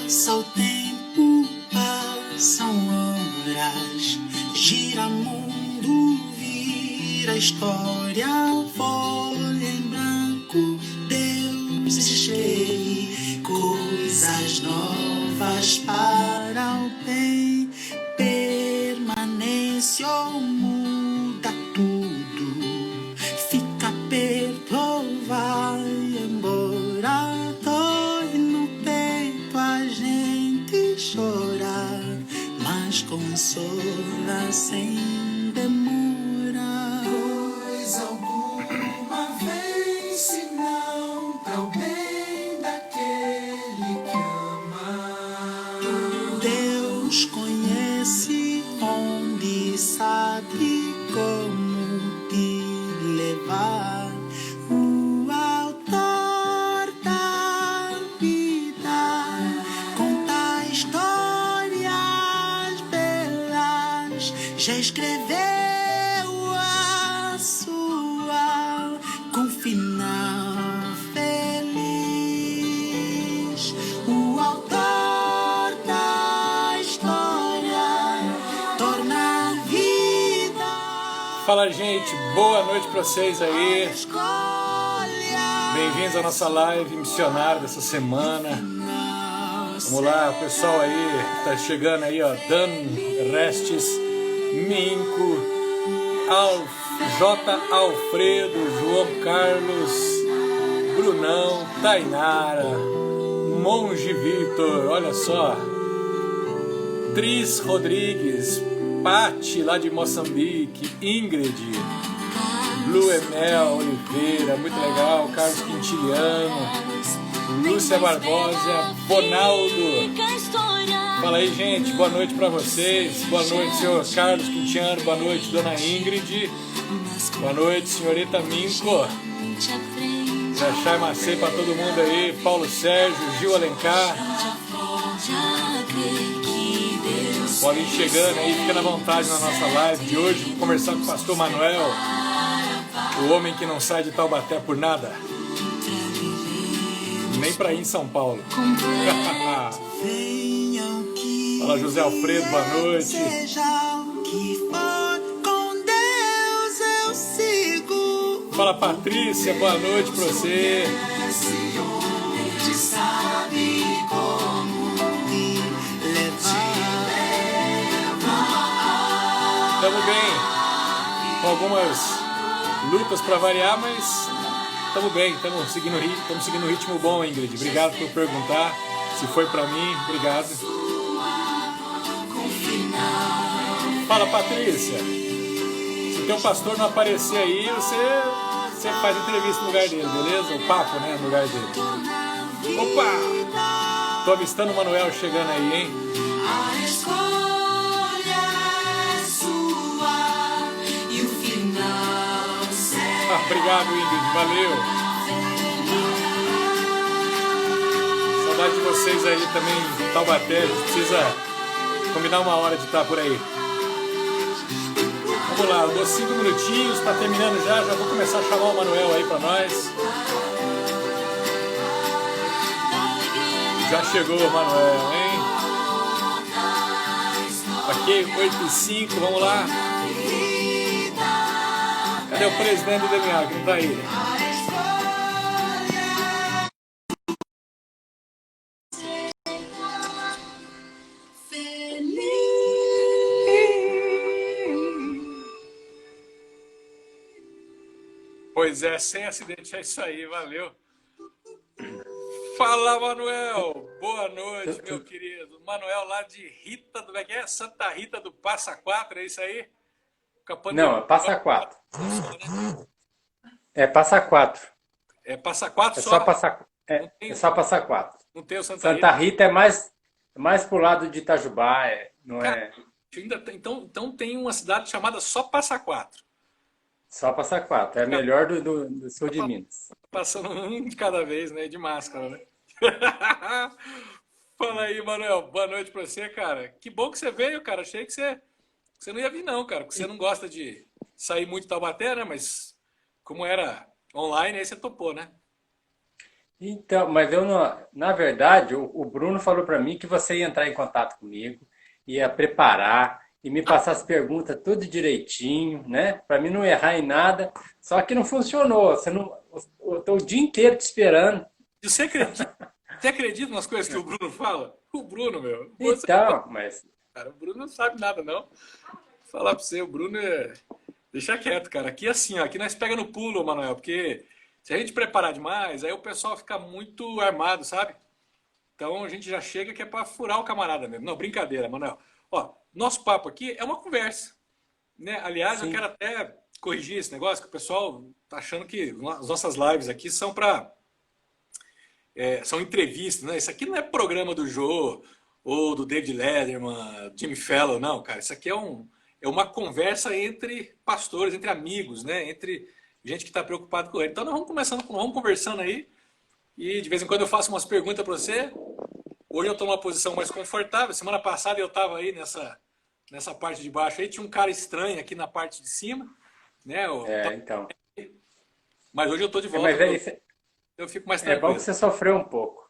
Passa o tempo, passam horas, gira mundo, vira história, folha em branco, Deus escreve coisas novas para o bem, permanece ou muda tudo, fica perto ou vai embora. Chora, mas consola sem demora. Coisa alguma vez, se não para o bem daquele que ama. Deus conhece onde, sabe como te levar. Já escreveu a sua com final feliz. O autor da história torna a vida. Fala, gente, boa noite para vocês aí. Bem-vindos à nossa live missionária dessa semana. Vamos lá, o pessoal aí tá chegando aí, ó, Dan Restes, Minco, J. Alfredo, João Carlos, Brunão, Tainara, Monge Vitor, olha só, Tris Rodrigues, Pati lá de Moçambique, Ingrid, Blue Emel Oliveira, muito legal, Carlos Quintiliano, Lúcia Barbosa, Bonaldo. Fala aí, gente, boa noite pra vocês. Boa noite, senhor Carlos Quintiliano. Boa noite, dona Ingrid. Boa noite, senhorita Minco. Jachai Macei pra todo mundo aí. Paulo Sérgio, Gil Alencar. Pode ir chegando aí, fica na vontade na nossa live de hoje. Vou conversar com o pastor Manuel, o homem que não sai de Taubaté por nada. Nem pra ir em São Paulo. Fala, José Alfredo, boa noite. Seja o que for, com Deus eu sigo. Fala, Patrícia, boa noite pra você. Onde sabe como te levar. Tamo bem, com algumas lutas pra variar, mas tamo bem, estamos seguindo um ritmo bom, Ingrid. Obrigado por perguntar. Se foi pra mim, obrigado. Fala, Patrícia. Se o teu pastor não aparecer aí, você faz entrevista no lugar dele, beleza? O papo, né, no lugar dele. Opa! Tô avistando o Manuel chegando aí, hein? A escolha é sua e o final será. Obrigado, Ingrid. Valeu. Saudade de vocês aí também, Taubaté. A gente precisa combinar uma hora de estar por aí. Vamos lá, eu dou 5 minutinhos, tá terminando já vou começar a chamar o Manuel aí pra nós. Já chegou o Manuel, hein? Ok, 8h05, vamos lá. Cadê o presidente do DMA que não tá aí? Pois é, sem acidente, é isso aí, valeu. Fala, Manuel, boa noite, meu querido. Manuel lá de Rita, do que é? Santa Rita do Passa Quatro, é isso aí? Não, é Passa Quatro. É Passa Quatro. É Passa Quatro É só? só Passa, é só Passa Quatro. Não tem o Santa Santa Rita? Rita é mais pro lado de Itajubá, não é? Então tem uma cidade chamada só Passa Quatro. Só Passa Quatro. É melhor do sul de Minas. Passando um de cada vez, né? De máscara, né? Fala aí, Manuel. Boa noite pra você, cara. Que bom que você veio, cara. Achei que você não ia vir, não, cara. Porque você não gosta de sair muito de Taubaté, né? Mas como era online, aí você topou, né? Então, mas eu não, na verdade, o Bruno falou para mim que você ia entrar em contato comigo, ia preparar e me passar as perguntas tudo direitinho, né? Para mim não errar em nada. Só que não funcionou. Você não, eu tô o dia inteiro te esperando. E você acredita nas coisas que o Bruno fala? O Bruno, meu, você, Então, mas cara, o Bruno não sabe nada, não. Vou falar pra você, o Bruno é. Deixa quieto, cara. Aqui assim, ó, aqui nós pega no pulo, Manuel, porque se a gente preparar demais, aí o pessoal fica muito armado, sabe? Então a gente já chega que é pra furar o camarada mesmo. Não, brincadeira, Manuel. Ó, nosso papo aqui é uma conversa, né? Aliás, eu quero sim, até corrigir esse negócio, que o pessoal tá achando que as nossas lives aqui são para são entrevistas, né? Isso aqui não é programa do Jô ou do David Letterman, Jimmy Fallon, não, cara. Isso aqui é uma conversa entre pastores, entre amigos, né? Entre gente que está preocupado com ele. Então nós vamos começando, vamos conversando aí e de vez em quando eu faço umas perguntas para você. Hoje eu estou numa posição mais confortável. Semana passada eu estava aí nessa parte de baixo aí, tinha um cara estranho aqui na parte de cima, né? então. Mas hoje eu estou de É, volta, mas é, eu fico mais é bom que tranquilo. você sofreu um pouco.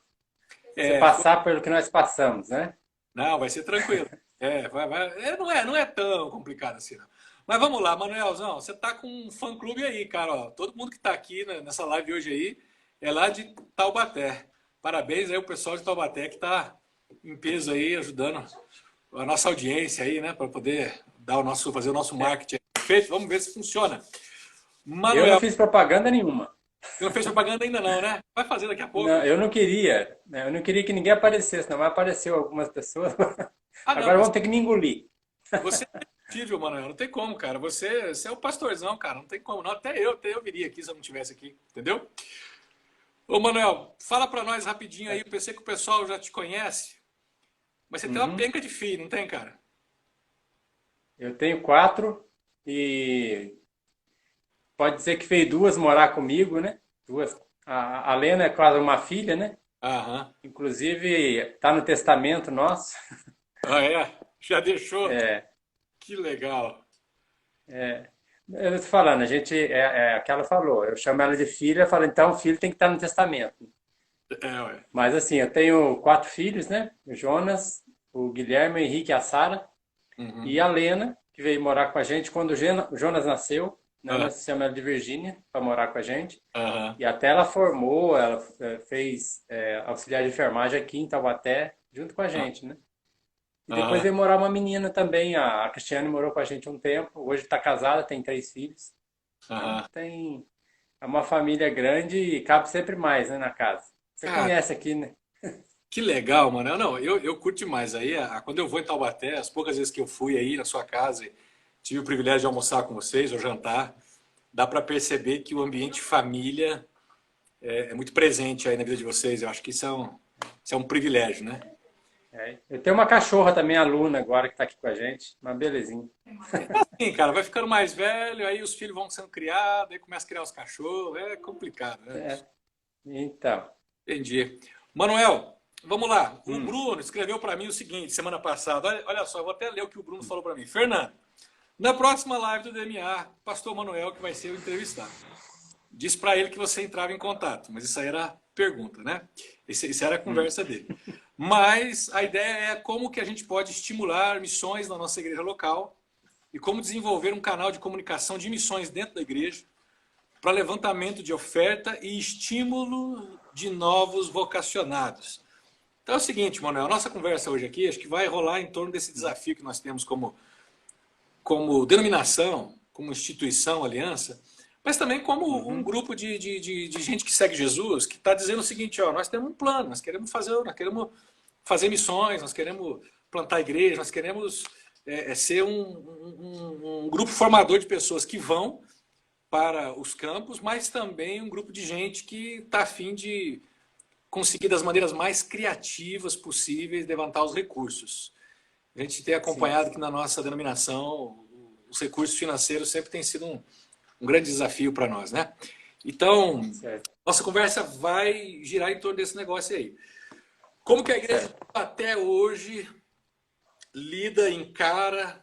Você É, passar pelo que nós passamos, né? não, vai ser tranquilo. Não é tão complicado assim, não. Mas vamos lá, Manuelzão, você tá com um fã-clube aí, cara. Ó. Todo mundo que tá aqui nessa live hoje aí é lá de Taubaté. Parabéns aí o pessoal de Taubaté que tá em peso aí, ajudando a nossa audiência aí, né, para poder fazer o nosso marketing. Perfeito? Vamos ver se funciona. Eu não Manuel, fiz propaganda nenhuma. você não fez propaganda ainda não, né? Vai fazer daqui a pouco. Não, eu não queria, né? Eu não queria que ninguém aparecesse, não, mas apareceu algumas pessoas. Ah, não, Agora mas vamos ter que me engolir. você é impossível, Manuel. Não tem como, cara. Você é o pastorzão, cara. Não tem como. Não. Até eu viria aqui se eu não estivesse aqui. Entendeu? Ô, Manuel, fala pra nós rapidinho aí. Eu pensei que o pessoal já te conhece, mas você tem uma Uhum. penca de filho, não tem, cara? Eu tenho quatro e pode dizer que veio duas morar comigo, né? Duas. A Lena é quase uma filha, né? Aham. Inclusive está no testamento nosso. Ah, é? Já deixou? É, Que legal. eu tô falando, a gente é aquela falou. Eu chamo ela de filha, falo então o filho tem que estar no testamento. É, ué. Mas assim, eu tenho quatro filhos, né? O Jonas, o Guilherme, o Henrique e a Sara. E Uhum. a Lena, que veio morar com a gente quando o Jonas nasceu, né? Ah, Nós chamamos ela de Virgínia para morar com a gente. aham. E até ela formou, ela fez auxiliar de enfermagem aqui em Taubaté, junto com a Ah, gente, né? E depois aham. veio morar uma menina também, a Cristiane morou com a gente um tempo. Hoje está casada, tem três filhos. Então Aham. tem é uma família grande e cabe sempre mais, né, na casa. Você Cara, conhece aqui, né? que legal, mano. Não, eu curto demais. Aí, quando eu vou em Taubaté, as poucas vezes que eu fui aí na sua casa, e tive o privilégio de almoçar com vocês ou jantar, dá para perceber que o ambiente família é muito presente aí na vida de vocês. Eu acho que isso é um privilégio, né? Eu tenho uma cachorra também, a Luna, agora que está aqui com a gente. Uma belezinha. Sim, cara, vai ficando mais velho, aí os filhos vão sendo criados, aí começa a criar os cachorros, é complicado, né? É, então. Entendi. Manuel, vamos lá. O Hum, Bruno escreveu para mim o seguinte, semana passada. Olha só, eu vou até ler o que o Bruno falou para mim. Fernando, na próxima live do DMA, Pastor Manuel, que vai ser o entrevistado. Disse para ele que você entrava em contato, mas isso aí era pergunta, né? Isso era a hum. conversa dele. Mas a ideia é como que a gente pode estimular missões na nossa igreja local e como desenvolver um canal de comunicação de missões dentro da igreja para levantamento de oferta e estímulo de novos vocacionados. Então é o seguinte, Manuel, a nossa conversa hoje aqui acho que vai rolar em torno desse desafio que nós temos como denominação, como instituição, aliança, mas também como um Uhum. grupo de gente que segue Jesus, que está dizendo o seguinte, ó, nós temos um plano, nós queremos fazer missões, nós queremos plantar igreja, nós queremos ser um grupo formador de pessoas que vão para os campos, mas também um grupo de gente que está a fim de conseguir das maneiras mais criativas possíveis levantar os recursos. A gente tem Sim, acompanhado que na nossa denominação os recursos financeiros sempre tem sido um grande desafio para nós, né? Então, certo, nossa conversa vai girar em torno desse negócio aí. Como que a igreja certo. até hoje lida, encara,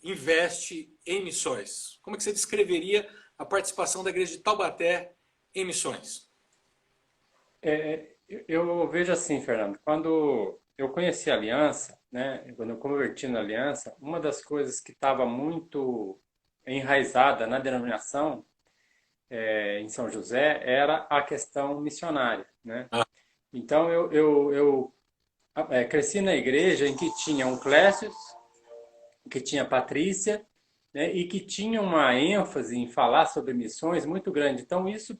investe em missões? Como é que você descreveria a participação da igreja de Taubaté em missões? Eu vejo assim, Fernando, quando eu conheci a Aliança, né, quando eu converti na Aliança, uma das coisas que estava muito enraizada na denominação em São José era a questão missionária, né? Ah, Então eu cresci na igreja em que tinha um Clécio, que tinha a Patrícia, né, e que tinha uma ênfase em falar sobre missões muito grande. Então isso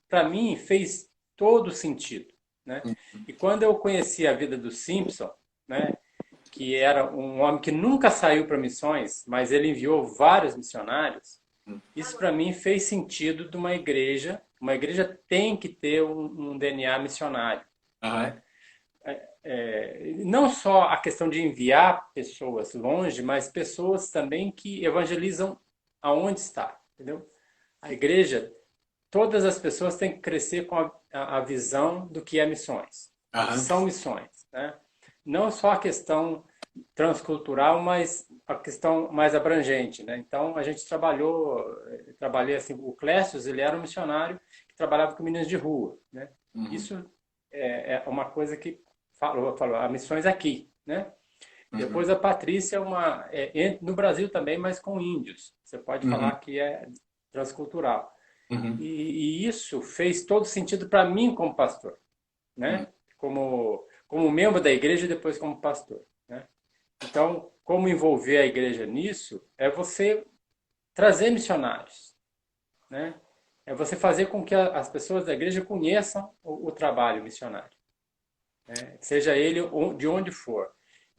para mim fez todo sentido, né? E quando eu conheci a vida do Simpson, né, que era um homem que nunca saiu para missões, mas ele enviou vários missionários, isso para mim fez sentido de uma igreja. Uma igreja tem que ter um DNA missionário, aham, né? Não só a questão de enviar pessoas longe, mas pessoas também que evangelizam aonde está, entendeu? A igreja, todas as pessoas têm que crescer com a visão do que é missões, o que aham, são missões, né? Não só a questão transcultural, mas a questão mais abrangente, né? Então a gente trabalhei assim, o Clécio, ele era um missionário que trabalhava com meninos de rua, né? uhum, Isso é uma coisa que falou a missões aqui, né? uhum, Depois a Patrícia no Brasil também, mas com índios. Você pode falar uhum, que é transcultural. uhum, E isso fez todo sentido para mim como pastor, uhum, né? Como membro da igreja e depois como pastor, né? Então, como envolver a igreja nisso é você trazer missionários, né? É você fazer com que as pessoas da igreja conheçam o trabalho missionário, né? Seja ele de onde for.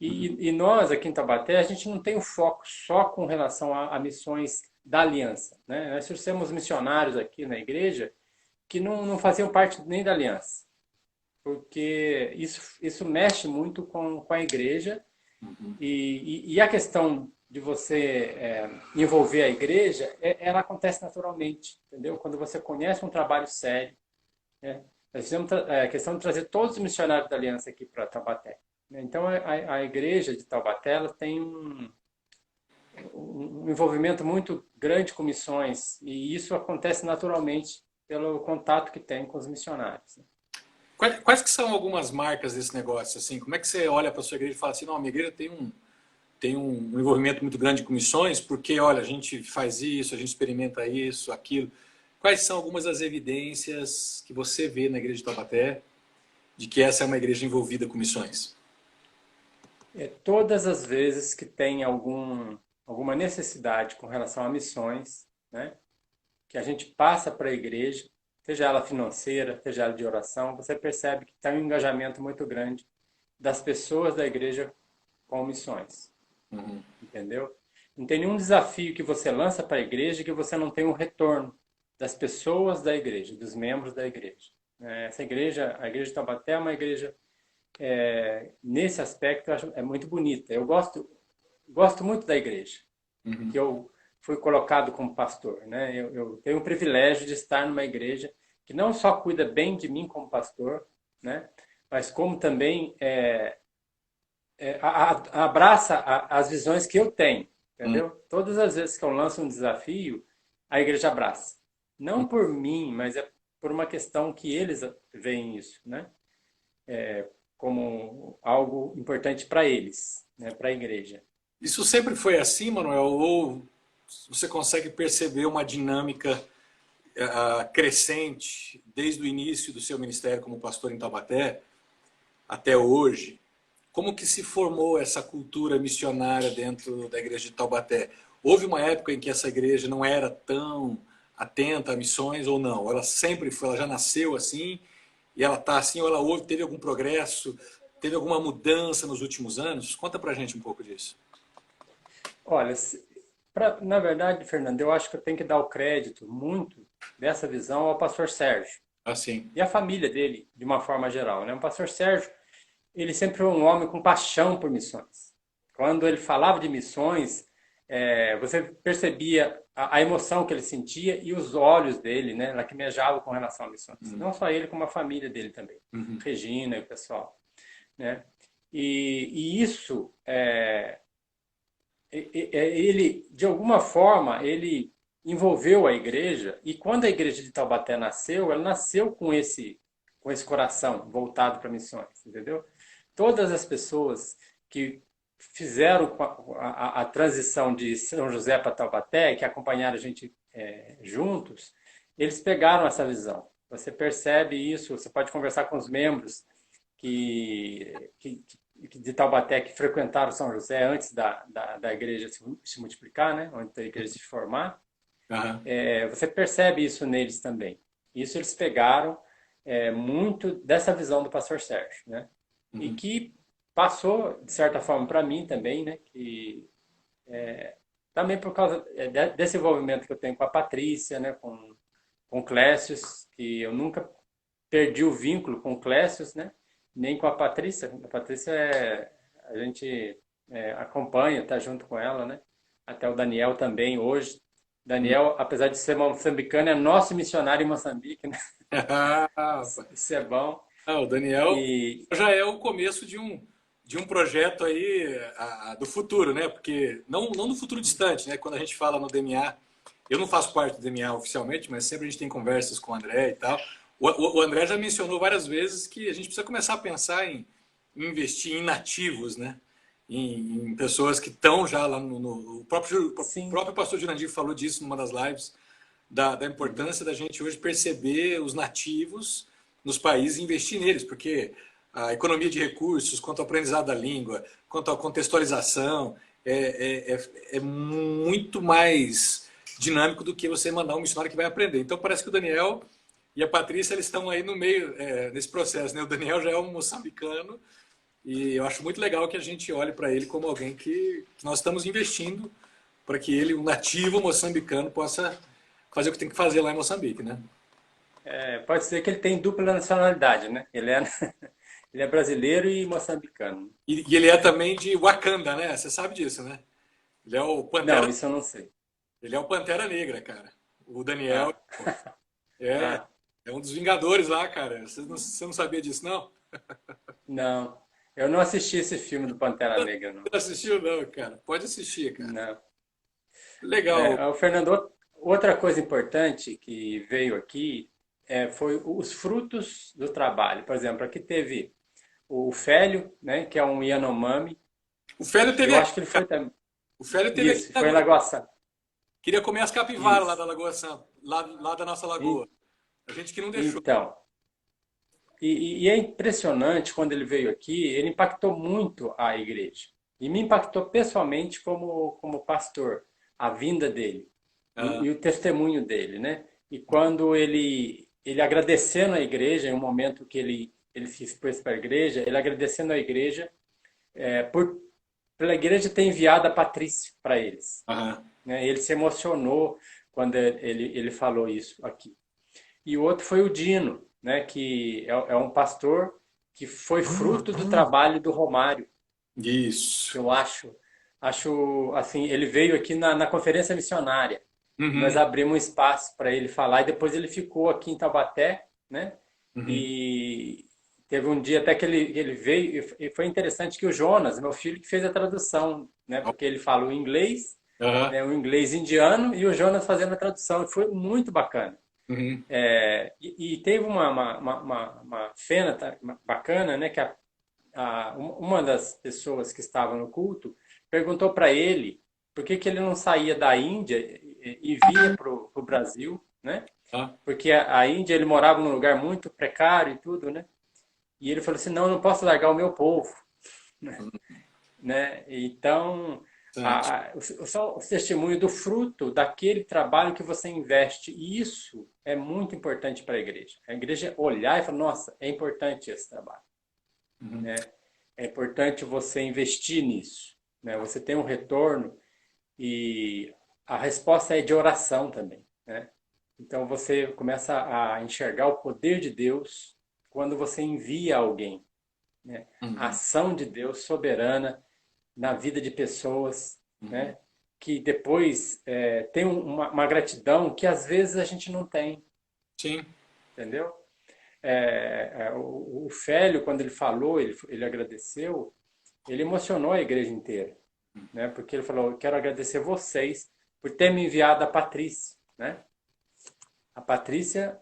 uhum. E nós aqui em Taubaté, a gente não tem o foco só com relação a missões da aliança, né? Nós trouxemos missionários aqui na igreja que não faziam parte nem da aliança, porque isso mexe muito com a igreja e a questão de você envolver a igreja, ela acontece naturalmente, entendeu? Quando você conhece um trabalho sério, né? Nós fizemos a questão de trazer todos os missionários da aliança aqui para Taubaté, né? Então a igreja de Taubaté ela tem um envolvimento muito grande com missões e isso acontece naturalmente pelo contato que tem com os missionários, né? Quais que são algumas marcas desse negócio, assim? Como é que você olha para sua igreja e fala assim, não, a minha igreja tem um envolvimento muito grande com missões, porque, olha, a gente faz isso, a gente experimenta isso, aquilo. Quais são algumas das evidências que você vê na igreja de Taubaté de que essa é uma igreja envolvida com missões? Todas as vezes que tem alguma necessidade com relação a missões, né, que a gente passa para a igreja, seja ela financeira, seja ela de oração, você percebe que tem um engajamento muito grande das pessoas da igreja com missões, Uhum, entendeu? Não tem nenhum desafio que você lança para a igreja que você não tenha um retorno das pessoas da igreja, dos membros da igreja. Essa igreja, a igreja de Taubaté é uma igreja nesse aspecto é muito bonita. Eu gosto muito da igreja, uhum. que eu fui colocado como pastor, né? Eu tenho o privilégio de estar numa igreja que não só cuida bem de mim como pastor, né? Mas como também abraça as visões que eu tenho, Uhum. entendeu? Todas as vezes que eu lanço um desafio, a igreja abraça. Não por mim, mas é por uma questão que eles veem isso, né? Como algo importante para eles, né? Para a igreja. Isso sempre foi assim, Manuel? Ou você consegue perceber uma dinâmica crescente desde o início do seu ministério como pastor em Taubaté até hoje? Como que se formou essa cultura missionária dentro da igreja de Taubaté? Houve uma época em que essa igreja não era tão atenta a missões ou não? Ela sempre foi, ela já nasceu assim e ela está assim, ou ela teve algum progresso, teve alguma mudança nos últimos anos? Conta pra gente um pouco disso. Olha, na verdade, Fernando, eu acho que eu tenho que dar o crédito muito dessa visão ao pastor Sérgio Assim. e à família dele, de uma forma geral, né? O pastor Sérgio, ele sempre foi um homem com paixão por missões. Quando ele falava de missões, você percebia a emoção que ele sentia e os olhos dele, né, lacrimejavam com relação a missões. Uhum, Não só ele, como a família dele também, uhum, Regina e o pessoal, né? E isso, ele, de alguma forma, ele envolveu a igreja e quando a igreja de Taubaté nasceu, ela nasceu com com esse coração voltado para missões, entendeu? Todas as pessoas que fizeram a transição de São José para Taubaté, que acompanharam a gente juntos, eles pegaram essa visão. Você percebe isso, você pode conversar com os membros de Taubaté que frequentaram São José antes da igreja se multiplicar, né? Antes da igreja se formar. Aham. Você percebe isso neles também. Isso eles pegaram muito dessa visão do pastor Sérgio, né? E que passou, de certa forma, para mim também, né? Que, também por causa desse envolvimento que eu tenho com a Patrícia, né? Com o Clécius, que eu nunca perdi o vínculo com o Clécius, né? Nem com a Patrícia. A Patrícia a gente acompanha, tá junto com ela, né? Até o Daniel também hoje. Daniel, apesar de ser moçambicano, é nosso missionário em Moçambique, né? Ah, Isso é bom. o Daniel E já é o começo de um projeto aí do futuro, né? Porque não do futuro distante, né? Quando a gente fala no DMA, eu não faço parte do DMA oficialmente, mas sempre a gente tem conversas com o André e tal. O André já mencionou várias vezes que a gente precisa começar a pensar em investir em nativos, né? Em pessoas que estão já lá o sim, próprio pastor Jurandir falou disso numa das lives, da importância da gente hoje perceber os nativos nos países e investir neles, porque a economia de recursos, quanto ao aprendizado da língua, quanto à contextualização, é muito mais dinâmico do que você mandar um missionário que vai aprender. Então parece que o Daniel e a Patrícia eles estão aí no meio desse processo, né? O Daniel já é um moçambicano e eu acho muito legal que a gente olhe para ele como alguém que nós estamos investindo para que ele, um nativo moçambicano, possa fazer o que tem que fazer lá em Moçambique, né? pode ser que ele tem dupla nacionalidade, né? Ele é brasileiro e moçambicano. E ele é também de Wakanda, né? Você sabe disso, né? Ele é o Não, Pantera, isso eu não sei. ele é o Pantera Negra, cara. O Daniel Ah, é, ah, é um dos Vingadores lá, cara. Você não sabia disso, não? não. Eu não assisti esse filme do Pantera Negra, Você não. não assistiu, não, cara? Pode assistir, cara. Não. Legal. O Fernando, outra coisa importante que veio aqui foi os frutos do trabalho. Por exemplo, aqui teve o Félio, né, que é um Yanomami. O Félio teve Eu aqui, acho que ele foi cara. também. O Félio teve aqui Isso, na foi em Lagoa. Lagoa Santa. Queria comer as capivaras lá Isso. da Lagoa Santa, lá da nossa E- lagoa. A gente que não deixou. Então, e é impressionante quando ele veio aqui, ele impactou muito a igreja. E me impactou pessoalmente como pastor, a vinda dele Ah, e o testemunho dele, né? E quando ele agradecendo a igreja, em um momento que ele se expôs para a igreja, ele agradecendo a igreja por pela igreja ter enviado a Patrícia para eles, aham. né? Ele se emocionou quando ele falou isso aqui. E o outro foi o Dino, né? Que é um pastor que foi fruto do trabalho do Romário, que Isso. eu acho assim, ele veio aqui na conferência missionária. Nós Uhum, abrimos um espaço para ele falar e depois ele ficou aqui em Taubaté, né? uhum. E teve um dia até que ele veio e foi interessante que o Jonas, meu filho, que fez a tradução, né? Porque ele fala o inglês, Aham, né? O inglês indiano e o Jonas fazendo a tradução. E foi muito bacana. uhum. E teve uma cena bacana, né? Que uma das pessoas que estava no culto perguntou para ele por que ele não saía da Índia e vinha para o Brasil, né? Ah, Porque a Índia ele morava num lugar muito precário e tudo, né? E ele falou assim, não, eu não posso largar o meu povo, né? Então, interessante. só o testemunho do fruto daquele trabalho que você investe, e isso é muito importante para a igreja. A igreja olhar e falar, nossa, é importante esse trabalho, Uhum. né? É importante você investir nisso, né? Você tem um retorno e a resposta é de oração também, né? Então você começa a enxergar o poder de Deus quando você envia alguém, né? A Uhum. ação de Deus soberana na vida de pessoas, Uhum. né? Que depois tem uma gratidão que às vezes a gente não tem, Sim. entendeu? O Félio, quando ele falou, ele agradeceu, ele emocionou a igreja inteira, né? Porque ele falou, quero agradecer vocês por ter me enviado a Patrícia, né? A Patrícia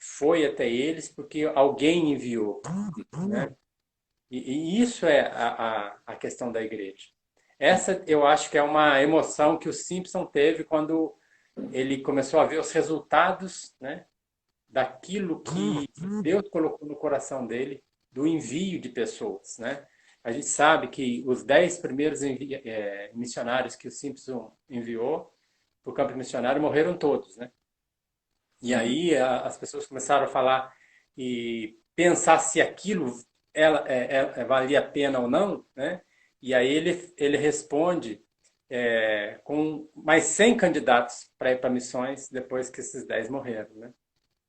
foi até eles porque alguém enviou, né? E isso é a questão da igreja. Essa eu acho que é uma emoção que o Simpson teve quando ele começou a ver os resultados, né, daquilo que Deus colocou no coração dele, do envio de pessoas, né? A gente sabe que os 10 primeiros missionários que o Simpson enviou para o campo missionário morreram todos, né? E aí as pessoas começaram a falar e pensar se aquilo valia a pena ou não, né? E aí ele responde com mais 100 candidatos para ir para missões depois que esses 10 morreram, né?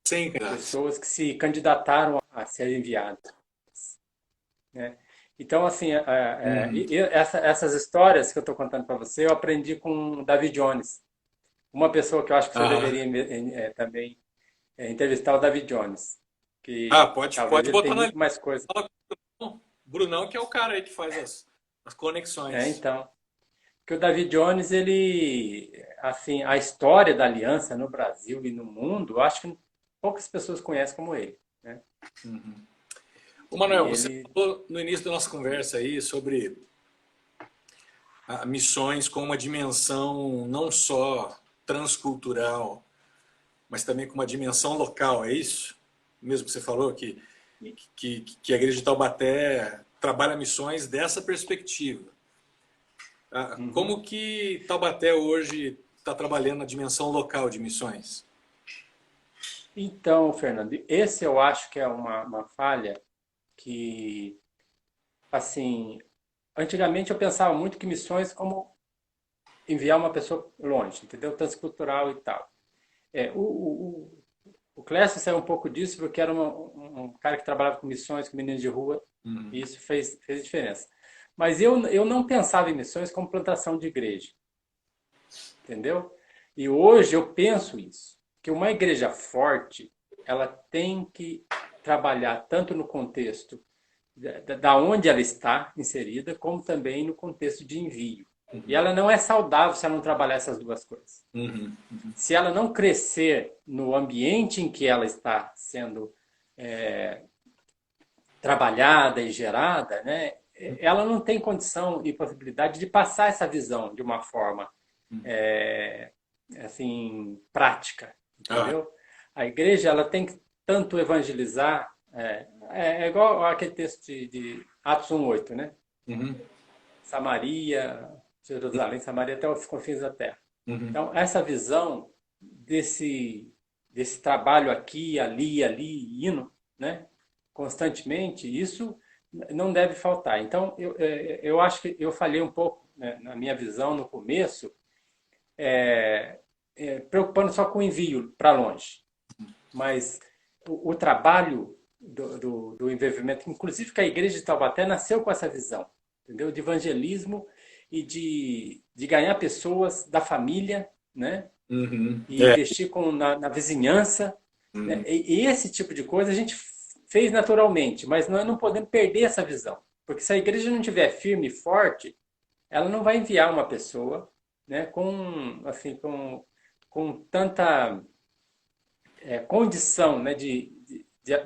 Sem graça. Pessoas que se candidataram a ser enviadas, né? Então, assim, essas histórias que eu estou contando para você, eu aprendi com o David Jones. Uma pessoa que eu acho que você Ah, deveria também entrevistar o David Jones, ah, que talvez pode ele tem botar na muito mais coisa. lista. Brunão, que é o cara aí que faz as conexões. Então, que o David Jones, ele, assim, a história da aliança no Brasil e no mundo, eu acho que poucas pessoas conhecem como ele, né? Ô, E Manuel, você ele, falou no início da nossa conversa aí sobre missões com uma dimensão não só transcultural, mas também com uma dimensão local, é isso? Mesmo que você falou que a Igreja de Taubaté trabalha missões dessa perspectiva. Como que Taubaté hoje está trabalhando na dimensão local de missões? então, Fernando, esse eu acho que é uma falha que, assim, antigamente eu pensava muito que missões como enviar uma pessoa longe, entendeu? Transcultural e tal. O Clécio saiu um pouco disso porque era um cara que trabalhava com missões, com meninos de rua, e isso fez diferença. Mas eu não pensava em missões como plantação de igreja, entendeu? E hoje eu penso isso, que uma igreja forte, ela tem que trabalhar tanto no contexto da onde ela está inserida, como também no contexto de envio. E ela não é saudável se ela não trabalhar essas duas coisas. Uhum. Se ela não crescer no ambiente em que ela está sendo trabalhada e gerada, né, ela não tem condição e possibilidade de passar essa visão de uma forma assim prática, Ah, entendeu? A igreja ela tem que tanto evangelizar, igual aquele texto de Atos 1:8, né? uhum, Samaria, Jerusalém, Samaria até os confins da terra. uhum. Então, essa visão desse trabalho aqui, ali, indo, né? Constantemente, isso não deve faltar. Então, eu acho que eu falhei um pouco, né, na minha visão no começo, preocupando só com o envio para longe. Mas o trabalho do envolvimento, inclusive que a igreja de Taubaté nasceu com essa visão, entendeu? De evangelismo e de ganhar pessoas da família, né? Uhum. E investir na vizinhança, né? E esse tipo de coisa a gente fez naturalmente, mas nós não podemos perder essa visão. Porque se a igreja não estiver firme e forte, ela não vai enviar uma pessoa, né, assim, com tanta condição, né, de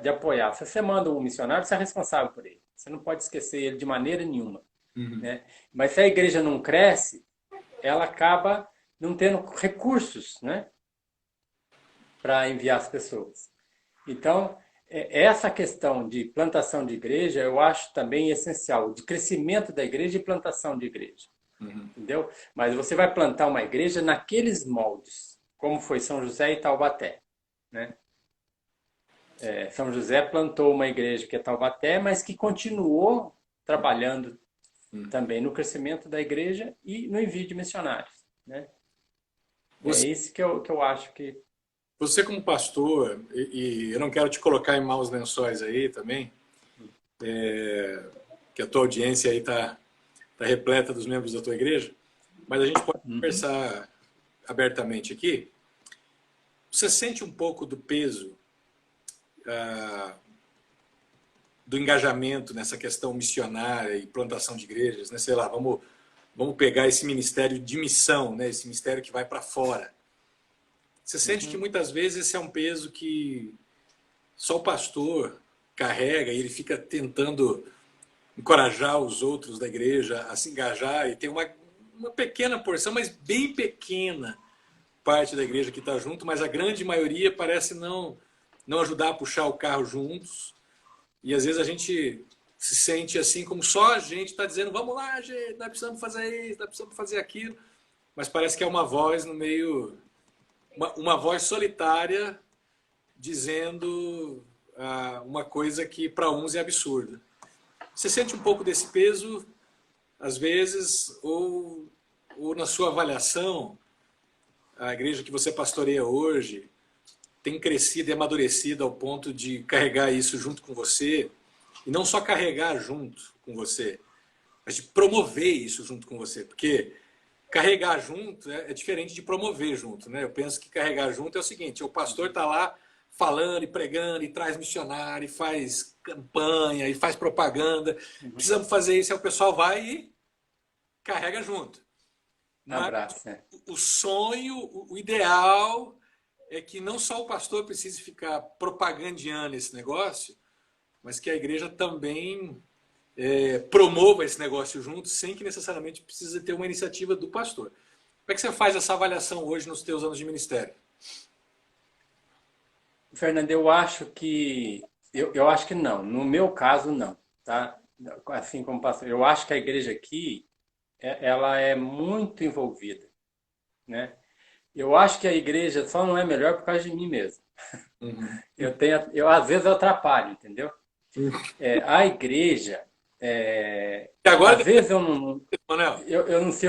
apoiar. Se você manda um missionário, você é responsável por ele. Você não pode esquecer ele de maneira nenhuma, né? Mas se a igreja não cresce, ela acaba não tendo recursos, né, para enviar as pessoas. Então, essa questão de plantação de igreja, eu acho também essencial, de crescimento da igreja e plantação de igreja. Entendeu? Mas você vai plantar uma igreja naqueles moldes, como foi São José e Taubaté, né? São José plantou uma igreja que é Taubaté, mas que continuou trabalhando também no crescimento da igreja e no envio de missionários, né? É Você, isso que eu acho que... você como pastor, e eu não quero te colocar em maus lençóis aí também, que a tua audiência aí tá repleta dos membros da tua igreja, mas a gente pode conversar abertamente aqui. Você sente um pouco do peso do engajamento nessa questão missionária e plantação de igrejas, né? Sei lá, vamos pegar esse ministério de missão, né? Esse ministério que vai para fora. Você sente que muitas vezes esse é um peso que só o pastor carrega e ele fica tentando encorajar os outros da igreja a se engajar, e tem uma pequena porção, mas bem pequena parte da igreja que está junto, mas a grande maioria parece não ajudar a puxar o carro juntos, e às vezes a gente se sente assim como só a gente está dizendo, vamos lá, gente, nós precisamos fazer isso, nós precisamos fazer aquilo, mas parece que é uma voz no meio, uma voz solitária dizendo uma coisa que para uns é absurda. Você sente um pouco desse peso, às vezes, ou na sua avaliação, a igreja que você pastoreia hoje tem crescido e amadurecido ao ponto de carregar isso junto com você, e não só carregar junto com você, mas de promover isso junto com você, porque carregar junto é diferente de promover junto, né? Eu penso que carregar junto é o seguinte, o pastor está lá falando e pregando, e traz missionário, e faz campanha, e faz propaganda, precisamos fazer isso, aí o pessoal vai e carrega junto. Abraço, né? O sonho, o ideal é que não só o pastor precise ficar propagandeando esse negócio, mas que a igreja também promova esse negócio junto, sem que necessariamente precise ter uma iniciativa do pastor. Como é que você faz essa avaliação hoje nos teus anos de ministério? Fernando, eu acho que não. No meu caso, não, tá? Assim como pastor, eu acho que a igreja aqui ela é muito envolvida, né? Eu acho que a igreja só não é melhor por causa de mim mesmo. Uhum. Às vezes eu atrapalho, entendeu? A igreja, E agora, às vezes eu não, Manuel, eu não sei.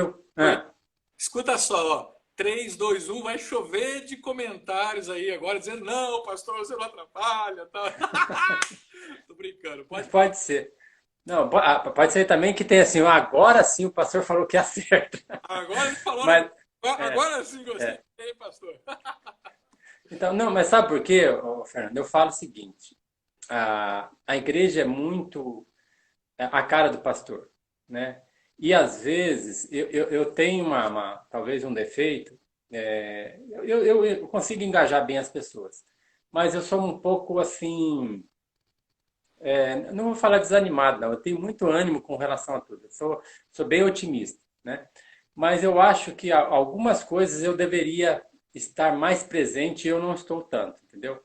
escuta só, ó, 3, 2, 1, vai chover de comentários aí agora, dizendo, não, pastor, você não atrapalha. Tá? Tô brincando. Pode ser. Não, pode ser também que tem assim, agora sim o pastor falou que acerta. Agora ele falou, Mas, agora sim gostei, pastor. Então, não, mas sabe por quê, Fernando? Eu falo o seguinte, a igreja é muito a cara do pastor, né? E às vezes eu tenho talvez um defeito, eu consigo engajar bem as pessoas, mas eu sou um pouco assim, não vou falar desanimado, não. Eu tenho muito ânimo com relação a tudo. Eu sou bem otimista, né? Mas eu acho que algumas coisas eu deveria estar mais presente e eu não estou tanto, entendeu?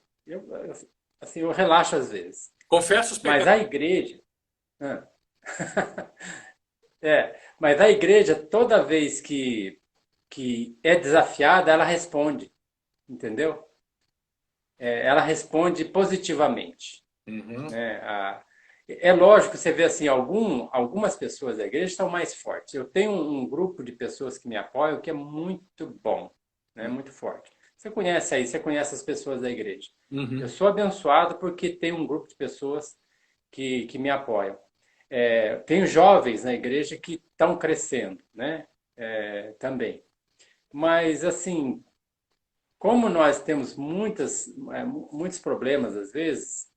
Assim, eu relaxo às vezes. Confesso os pecados. Mas a igreja... mas a igreja, toda vez que é desafiada, ela responde, entendeu? Ela responde positivamente. Uhum. Né? É lógico, você vê assim, algumas pessoas da igreja estão mais fortes. Eu tenho um grupo de pessoas que me apoiam que é muito bom, né? Muito forte. Você conhece as pessoas da igreja. Uhum. Eu sou abençoado porque tem um grupo de pessoas que me apoiam. Tenho jovens na igreja que estão crescendo, né? Também. Mas, assim, como nós temos muitos problemas, às vezes,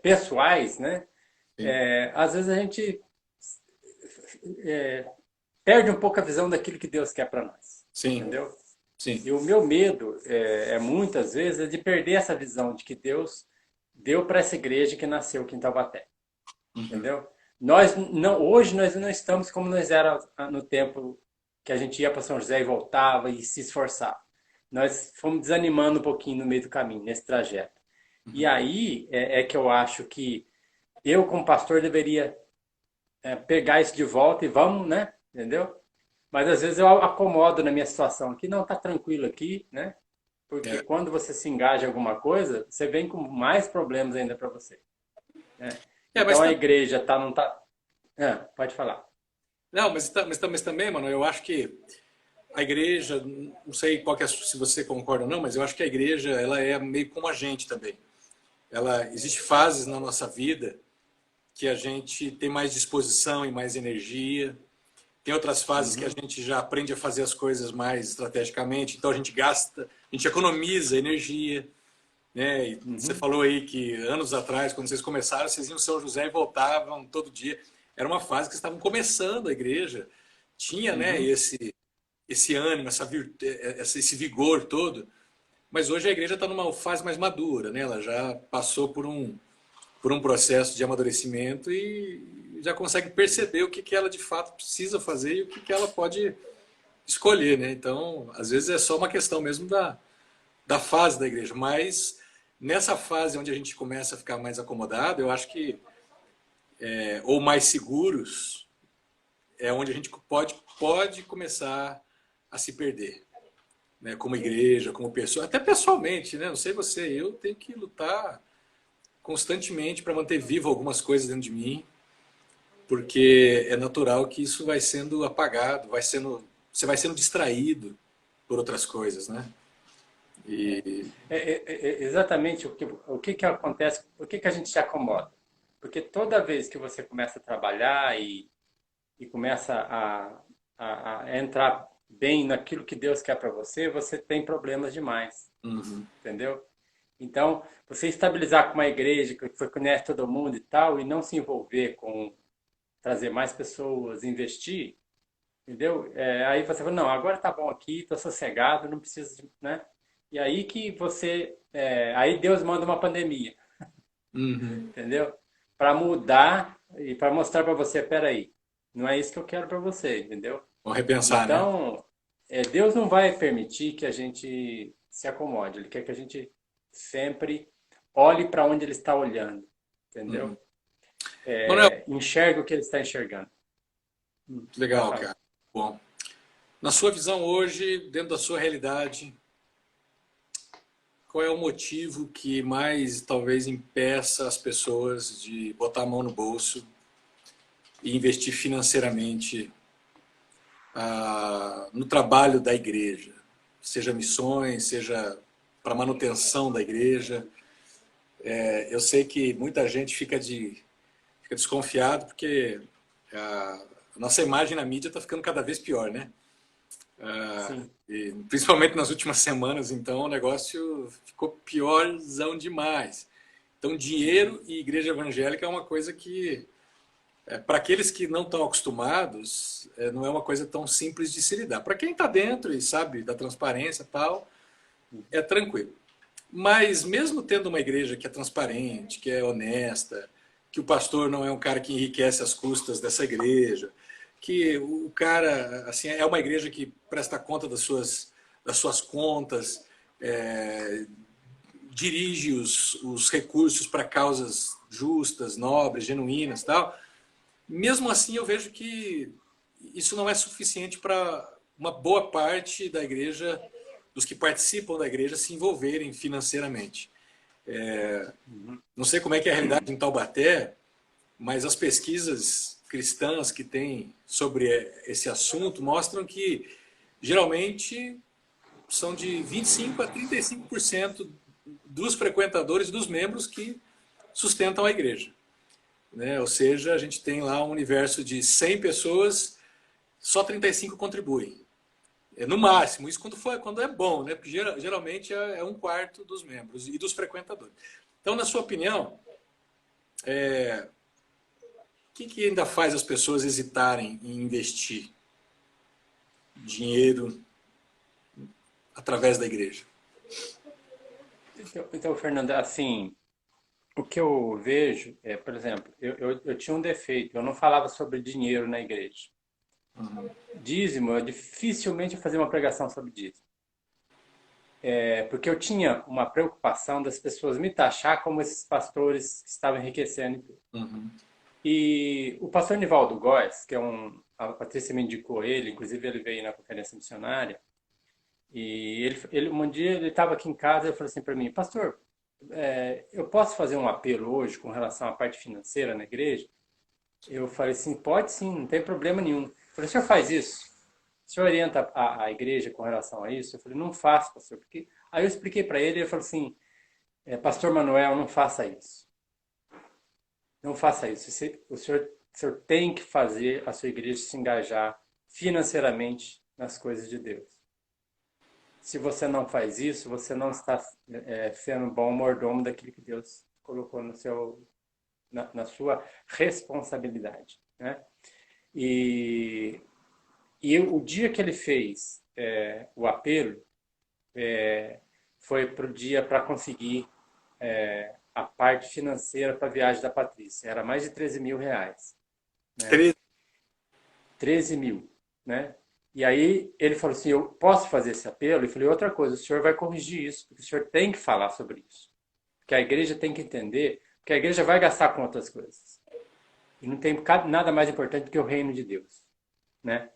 pessoais, né? Às vezes a gente perde um pouco a visão daquilo que Deus quer para nós. Sim. Entendeu? Sim. E o meu medo, muitas vezes, é de perder essa visão de que Deus deu para essa igreja que nasceu aqui em Taubaté. Uhum. Entendeu? Hoje nós não estamos como nós éramos no tempo que a gente ia para São José e voltava e se esforçava. Nós fomos desanimando um pouquinho no meio do caminho, nesse trajeto. Uhum. E aí que eu acho que eu, como pastor, deveria pegar isso de volta e vamos, né? Entendeu? Mas às vezes eu acomodo na minha situação aqui, não, tá tranquilo aqui, né? Porque quando você se engaja em alguma coisa, você vem com mais problemas ainda para você. Né? Então a igreja não tá... pode falar. Não, mas também, mano, eu acho que a igreja, não sei se você concorda ou não, mas eu acho que a igreja, ela é meio como a gente também. Existe fases na nossa vida que a gente tem mais disposição e mais energia. Tem outras fases que a gente já aprende a fazer as coisas mais estrategicamente, então a gente economiza energia. Né? E você falou aí que anos atrás, quando vocês começaram, vocês iam em São José e voltavam todo dia. Era uma fase que estavam começando a igreja, tinha né, esse ânimo, esse vigor todo, mas hoje a igreja está numa fase mais madura, né? Ela já passou por um processo de amadurecimento e já consegue perceber o que, que ela de fato precisa fazer e o que, que ela pode escolher, né? Então, às vezes é só uma questão mesmo da fase da igreja, mas nessa fase onde a gente começa a ficar mais acomodado, eu acho que, ou mais seguros, é onde a gente pode começar a se perder, né? Como igreja, como pessoa, até pessoalmente, né? Não sei você, eu tenho que lutar constantemente para manter vivo algumas coisas dentro de mim, porque é natural que isso vai sendo apagado, você vai sendo distraído por outras coisas, né? E Exatamente o que acontece, por que a gente se acomoda? Porque toda vez que você começa a trabalhar e começa a entrar bem naquilo que Deus quer para você, você tem problemas demais, uhum, entendeu? Então, você estabilizar com uma igreja que você conhece todo mundo e tal, e não se envolver com trazer mais pessoas, investir, entendeu? Aí você fala, não, agora tá bom aqui, tô sossegado, não preciso, né? E aí que aí Deus manda uma pandemia, uhum. entendeu? Para mudar e para mostrar para você, peraí, não é isso que eu quero para você, entendeu? Vamos repensar, né? Então, Deus não vai permitir que a gente se acomode. Ele quer que a gente sempre olhe para onde Ele está olhando, Uhum. entendeu? Manuel, Enxergue o que Ele está enxergando. Pode legal, falar. cara. Bom, na sua visão hoje, dentro da sua realidade, qual é o motivo que mais talvez impeça as pessoas de botar a mão no bolso e investir financeiramente no trabalho da igreja? Seja missões, seja para manutenção da igreja. Eu sei que muita gente fica desconfiado porque a nossa imagem na mídia está ficando cada vez pior, né? Sim. E principalmente nas últimas semanas, então, o negócio ficou piorzão demais. Então, dinheiro e igreja evangélica é uma coisa que, para aqueles que não estão acostumados, não é uma coisa tão simples de se lidar. Para quem está dentro e sabe da transparência e tal, é tranquilo. Mas mesmo tendo uma igreja que é transparente, que é honesta, que o pastor não é um cara que enriquece às custas dessa igreja, que o cara assim é uma igreja que presta conta das suas contas, é, dirige os recursos para causas justas, nobres, genuínas, tal. Mesmo assim, eu vejo que isso não é suficiente para uma boa parte da igreja, dos que participam da igreja, se envolverem financeiramente. Não sei como é que é a realidade em Taubaté, mas as pesquisas cristãs que tem sobre esse assunto mostram que geralmente são de 25 a 35% dos frequentadores, dos membros que sustentam a igreja, né? Ou seja, a gente tem lá um universo de 100 pessoas, só 35 contribuem. No máximo, isso quando é bom, né? Porque geralmente é um quarto dos membros e dos frequentadores. Então, na sua opinião, o que ainda faz as pessoas hesitarem em investir dinheiro através da igreja? Então, Fernanda, assim, o que eu vejo por exemplo, eu tinha um defeito, eu não falava sobre dinheiro na igreja. Dízimo, eu dificilmente fazia uma pregação sobre dízimo. Porque eu tinha uma preocupação das pessoas me taxar como esses pastores que estavam enriquecendo e tudo. Uhum. E o pastor Nivaldo Góes, a Patrícia me indicou ele, inclusive ele veio na conferência missionária, e um dia ele estava aqui em casa e falou assim para mim, pastor, eu posso fazer um apelo hoje com relação à parte financeira na igreja? Eu falei assim, pode sim, não tem problema nenhum. Eu falei, o senhor faz isso? O senhor orienta a igreja com relação a isso? Eu falei, não faço, pastor, porque... Aí eu expliquei para ele, ele falou assim, pastor Manuel, não faça isso. Não faça isso. O senhor tem que fazer a sua igreja se engajar financeiramente nas coisas de Deus. Se você não faz isso, você não está sendo um bom mordomo daquilo que Deus colocou na sua responsabilidade, né? E o dia que ele fez o apelo, foi para o dia para conseguir a parte financeira para a viagem da Patrícia. Era mais de 13 mil reais, né? 13. 13 mil, né? E aí ele falou assim, eu posso fazer esse apelo? E falei, outra coisa, o senhor vai corrigir isso, porque o senhor tem que falar sobre isso. Porque a igreja tem que entender, que a igreja vai gastar com outras coisas. E não tem nada mais importante do que o reino de Deus, né?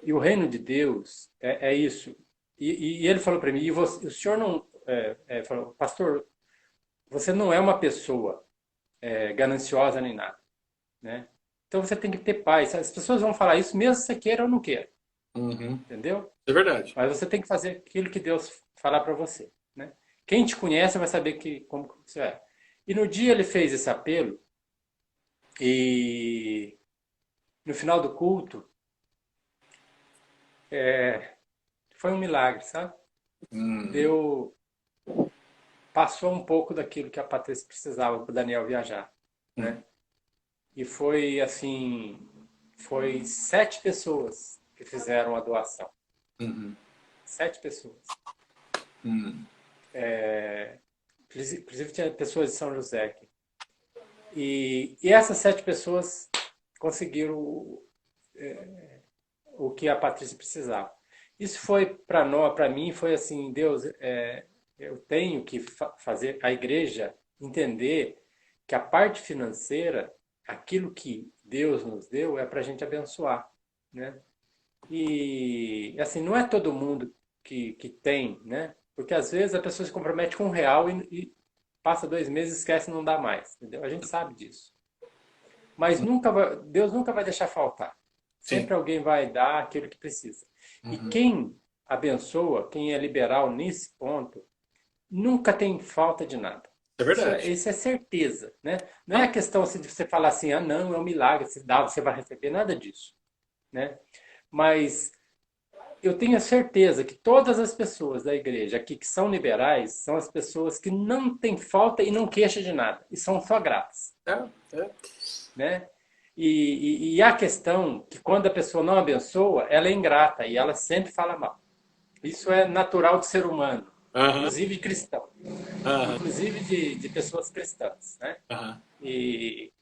E o reino de Deus é isso. E ele falou para mim, o senhor não... falou, pastor, você não é uma pessoa gananciosa nem nada, né? Então você tem que ter paz. As pessoas vão falar isso mesmo se você queira ou não queira, Uhum. entendeu? É verdade. Mas você tem que fazer aquilo que Deus falar para você, né? Quem te conhece vai saber como você é. E no dia ele fez esse apelo e no final do culto foi um milagre, sabe? Deu, passou um pouco daquilo que a Patrícia precisava para o Daniel viajar, né? E foi assim, foi 7 pessoas que fizeram a doação. 7 pessoas. Inclusive tinha pessoas de São José aqui. E essas 7 pessoas conseguiram o que a Patrícia precisava. Isso foi para mim, foi assim, Deus, eu tenho que fazer a igreja entender que a parte financeira, aquilo que Deus nos deu, é para a gente abençoar, né? E assim, não é todo mundo que tem, né? Porque às vezes a pessoa se compromete com R$ 1 e passa 2 meses e esquece e não dá mais, entendeu? A gente sabe disso. Mas Deus nunca vai deixar faltar. Sim. Sempre alguém vai dar aquilo que precisa. E quem abençoa, quem é liberal nesse ponto, nunca tem falta de nada. É verdade. Isso é certeza, né? Não é a questão assim, de você falar assim, ah, não, é um milagre, se dá, você vai receber, nada disso, né? Mas eu tenho a certeza que todas as pessoas da igreja aqui que são liberais são as pessoas que não têm falta e não queixam de nada, e são só gratas, né? E a questão que quando a pessoa não abençoa, ela é ingrata e ela sempre fala mal. Isso é natural do ser humano, inclusive de cristão, inclusive de pessoas cristãs, né? E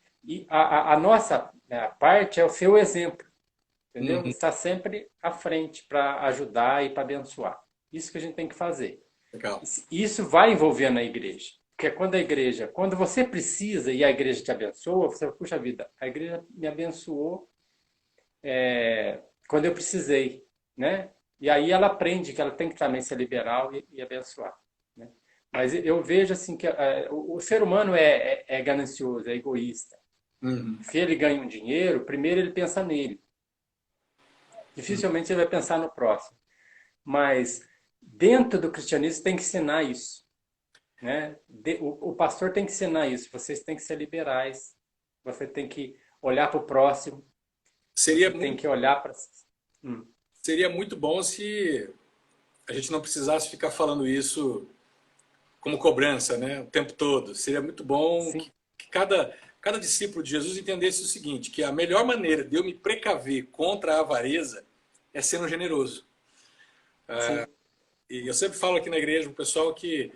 a nossa parte é o seu exemplo, entendeu? Está sempre à frente para ajudar e para abençoar. Isso que a gente tem que fazer. Legal. Isso vai envolvendo a igreja. Porque quando você precisa e a igreja te abençoa, você fala, puxa vida, a igreja me abençoou quando eu precisei, né? E aí ela aprende que ela tem que também ser liberal e abençoar, né? Mas eu vejo assim que o ser humano é ganancioso, é egoísta. Se ele ganha um dinheiro, primeiro ele pensa nele. Dificilmente ele vai pensar no próximo. Mas dentro do cristianismo tem que ensinar isso, né? O pastor tem que ensinar isso. Vocês têm que ser liberais. Você tem que olhar para o próximo. Tem que olhar para... Seria muito bom se a gente não precisasse ficar falando isso como cobrança, né? O tempo todo. Seria muito bom que cada discípulo de Jesus entendesse o seguinte, que a melhor maneira de eu me precaver contra a avareza é sendo generoso. E eu sempre falo aqui na igreja, o pessoal, que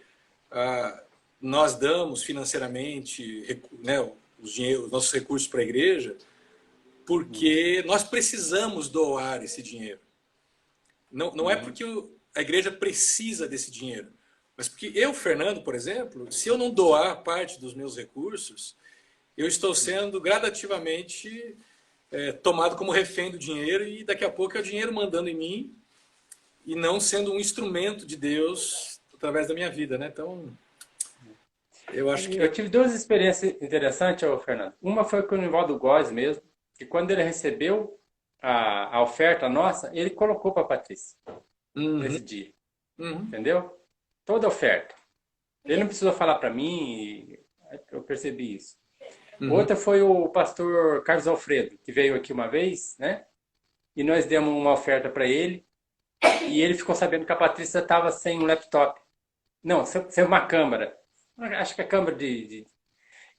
nós damos financeiramente, né, os nossos recursos para a igreja, porque nós precisamos doar esse dinheiro. Não é porque a igreja precisa desse dinheiro, mas porque eu, Fernando, por exemplo, se eu não doar parte dos meus recursos, eu estou sendo gradativamente tomado como refém do dinheiro, e daqui a pouco é o dinheiro mandando em mim e não sendo um instrumento de Deus através da minha vida, né? Então, eu acho que... Eu tive 2 experiências interessantes, Fernando. Uma foi com o Nivaldo Góes mesmo, que quando ele recebeu a oferta nossa, ele colocou para a Patrícia nesse dia. Entendeu? Toda oferta. Ele não precisou falar para mim, eu percebi isso. Outra foi o pastor Carlos Alfredo, que veio aqui uma vez, né? E nós demos uma oferta para ele, e ele ficou sabendo que a Patrícia estava sem um laptop. Não, sem uma câmera. Acho que a câmera E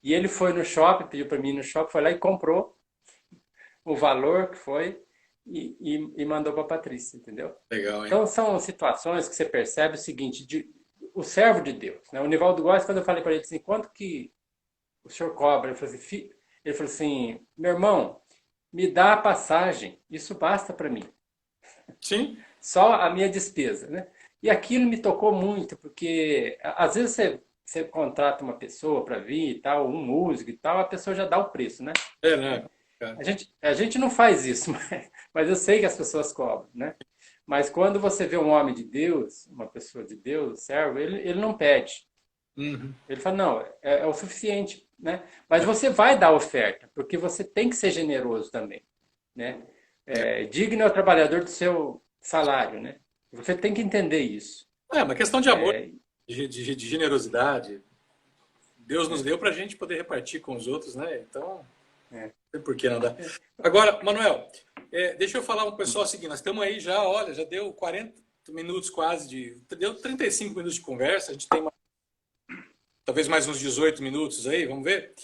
ele foi no shopping, pediu para mim ir no shopping, foi lá e comprou o valor que foi e mandou para a Patrícia, entendeu? Legal, hein? Então são situações que você percebe o seguinte, o servo de Deus. Né? O Nivaldo Góes, quando eu falei para ele assim, quanto que o senhor cobra? Ele falou assim, meu irmão, me dá a passagem, isso basta para mim. Sim. Só a minha despesa, né? E aquilo me tocou muito, porque às vezes você contrata uma pessoa para vir e tal, um músico e tal, a pessoa já dá o preço, né? É, né? Cara. A gente não faz isso, mas eu sei que as pessoas cobram, né? Mas quando você vê um homem de Deus, uma pessoa de Deus, um servo, ele não pede. Uhum. Ele fala, não, é o suficiente, né? Mas você vai dar oferta, porque você tem que ser generoso também, né? Digno é o trabalhador do seu salário, né? Você tem que entender isso. É uma questão de amor, É, de generosidade. Deus nos deu para a gente poder repartir com os outros, né? Então, é, não tem por que não dar. Agora, Manuel, deixa eu falar um pessoal seguinte. Nós estamos aí já, olha, já deu 40 minutos quase deu 35 minutos de conversa. A gente tem talvez mais uns 18 minutos aí, vamos ver.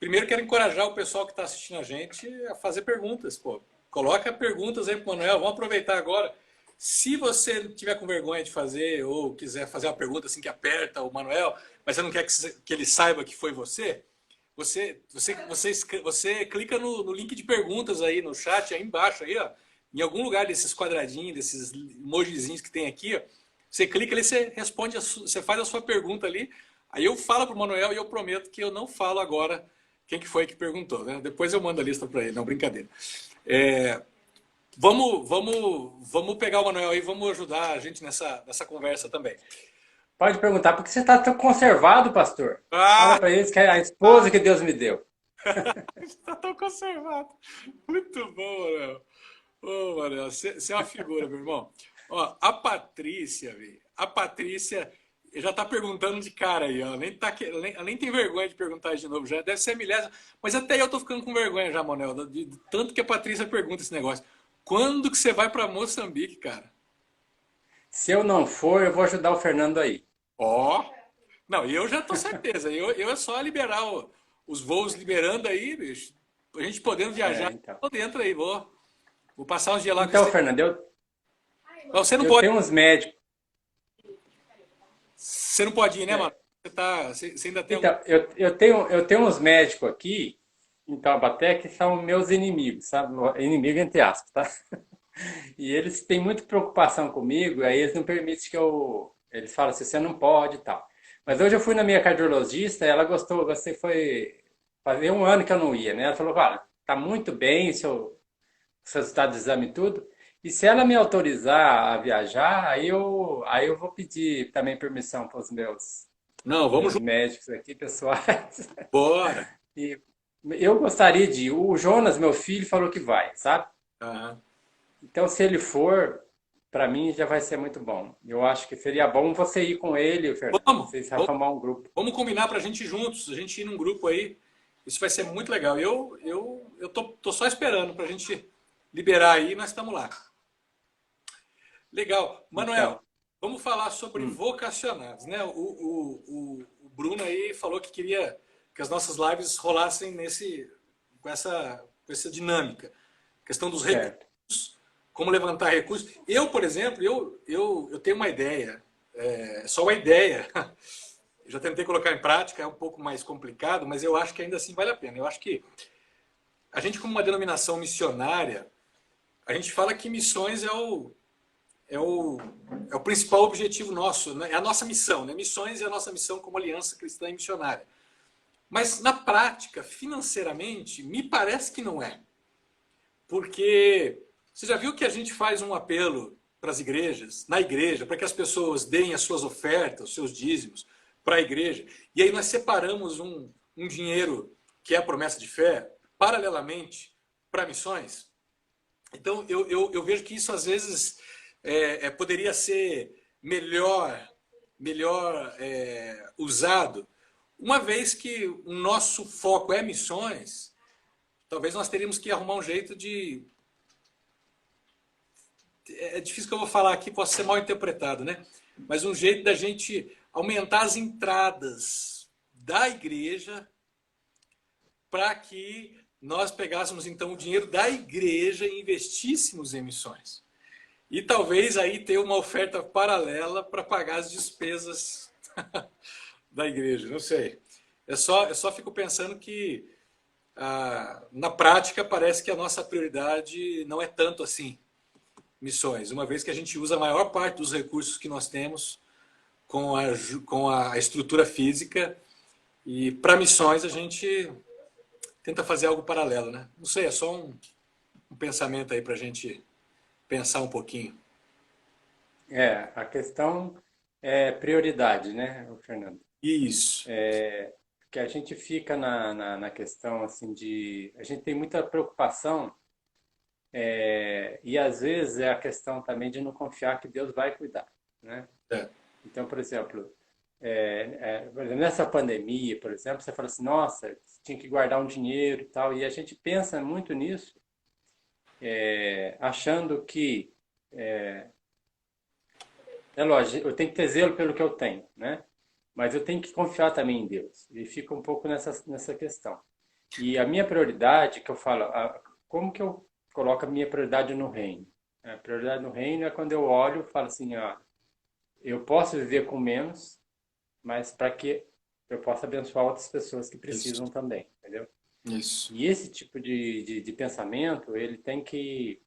Primeiro quero encorajar o pessoal que está assistindo a gente a fazer perguntas, pô. Coloca perguntas aí para o Manuel. Vamos aproveitar agora. Se você tiver com vergonha de fazer ou quiser fazer uma pergunta assim que aperta o Manuel, mas você não quer que ele saiba que foi você clica no link de perguntas aí no chat, aí embaixo, aí, ó, em algum lugar desses quadradinhos, desses emojizinhos que tem aqui, ó, você clica ali, você responde, você faz a sua pergunta ali, aí eu falo para o Manuel e eu prometo que eu não falo agora quem que foi que perguntou, né? Depois eu mando a lista para ele, não, brincadeira. Vamos pegar o Manuel aí, vamos ajudar a gente nessa conversa também. pode perguntar, por que você está tão conservado, pastor? Fala Ah, para eles que é a esposa que Deus me deu. está tão conservado. Muito bom, Manuel. Ô, Manuel, você é uma figura, meu irmão. Ó, a Patrícia, velho, a Patrícia já tá perguntando de cara aí, ó. Ela nem tem vergonha de perguntar de novo, já deve ser a milésima. Mas até eu tô ficando com vergonha já, Manuel, de tanto que a Patrícia pergunta esse negócio. Quando que você vai para Moçambique, cara? Se eu não for, eu vou ajudar o Fernando aí. Ó, não, eu já tô certeza. Eu é só liberar os voos liberando aí, bicho. A gente podendo viajar, Então. tô dentro aí, vou passar uns dias lá com Então, você. Fernando, Você não eu pode, tenho uns médicos. você não pode ir, né, É, mano? Você ainda tem algum. então, eu tenho uns médicos aqui em Taubaté que são meus inimigos, sabe? Inimigo entre aspas, tá? E eles têm muita preocupação comigo, aí eles não permitem que eu. Eles falam assim, você não pode e tal. Mas hoje eu fui na minha cardiologista, ela gostou, você foi. Fazia um ano que eu não ia, né? Ela falou, olha, tá muito bem, seu resultado do exame e tudo. E se ela me autorizar a viajar, aí eu vou pedir também permissão para os meus, Não, vamos meus junto. médicos aqui, pessoais. Bora. E eu gostaria de ir. O Jonas, meu filho, falou que vai, sabe? Aham. Então, se ele for, para mim já vai ser muito bom. Eu acho que seria bom você ir com ele, Fernando. Vamos, Vocês vamos, arrumar um grupo. vamos combinar pra gente ir juntos, a gente ir num grupo aí. Isso vai ser muito legal. Eu tô só esperando pra gente liberar aí e nós estamos lá. Legal. Manuel, Então, vamos falar sobre hum, vocacionados, né? O Bruno aí falou que queria que as nossas lives rolassem com essa dinâmica. Questão dos recursos, certo. como levantar recursos. Eu, por exemplo, eu tenho uma ideia, só uma ideia. Eu já tentei colocar em prática, é um pouco mais complicado, mas eu acho que ainda assim vale a pena. Eu acho que a gente, como uma denominação missionária, a gente fala que missões é o, é o principal objetivo nosso, né? É a nossa missão, né? Missões é a nossa missão como aliança cristã e missionária. Mas na prática, financeiramente, me parece que não é. Porque você já viu que a gente faz um apelo para as igrejas, na igreja, para que as pessoas deem as suas ofertas, os seus dízimos para a igreja. E aí nós separamos um dinheiro que é a promessa de fé, paralelamente, para missões. Então eu vejo que isso às vezes poderia ser melhor usado, uma vez que o nosso foco é missões. Talvez nós teríamos que arrumar um jeito de. É difícil que eu vou falar aqui, possa ser mal interpretado, né? Mas um jeito da gente aumentar as entradas da igreja para que nós pegássemos então o dinheiro da igreja e investíssemos em missões. E talvez aí ter uma oferta paralela para pagar as despesas da igreja, não sei. Eu só fico pensando que na prática parece que a nossa prioridade não é tanto assim missões, uma vez que a gente usa a maior parte dos recursos que nós temos com a estrutura física e para missões a gente tenta fazer algo paralelo, né? Não sei, é só um pensamento aí para a gente pensar um pouquinho. A questão é prioridade, né, Fernando? Isso, Que a gente fica na questão assim de. A gente tem muita preocupação, e às vezes é a questão também de não confiar que Deus vai cuidar, né? é, Então, por exemplo, nessa pandemia, por exemplo, você fala assim, nossa, tinha que guardar um dinheiro e tal, e a gente pensa muito nisso, achando que, é lógico, eu tenho que ter zelo pelo que eu tenho, né? Mas eu tenho que confiar também em Deus. E fica um pouco nessa questão. E a minha prioridade, que eu falo, como que eu coloco a minha prioridade no reino? A prioridade no reino é quando eu olho e falo assim, ó, eu posso viver com menos, mas para que eu possa abençoar outras pessoas que isso, precisam também, entendeu? isso. E esse tipo de pensamento, ele tem que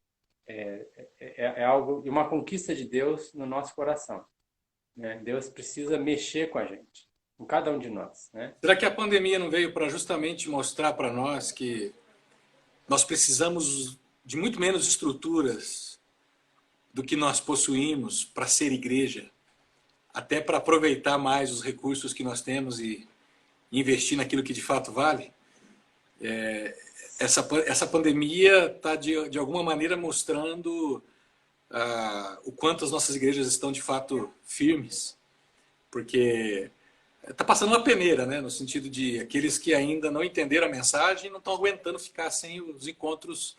é algo, uma conquista de Deus no nosso coração, né? Deus precisa mexer com a gente, com cada um de nós, né? Será que a pandemia não veio para justamente mostrar para nós que nós precisamos de muito menos estruturas do que nós possuímos para ser igreja, até para aproveitar mais os recursos que nós temos e investir naquilo que de fato vale? Essa pandemia está, de alguma maneira, mostrando o quanto as nossas igrejas estão, de fato, firmes, porque está passando uma peneira, né? No sentido de aqueles que ainda não entenderam a mensagem não estão aguentando ficar sem os encontros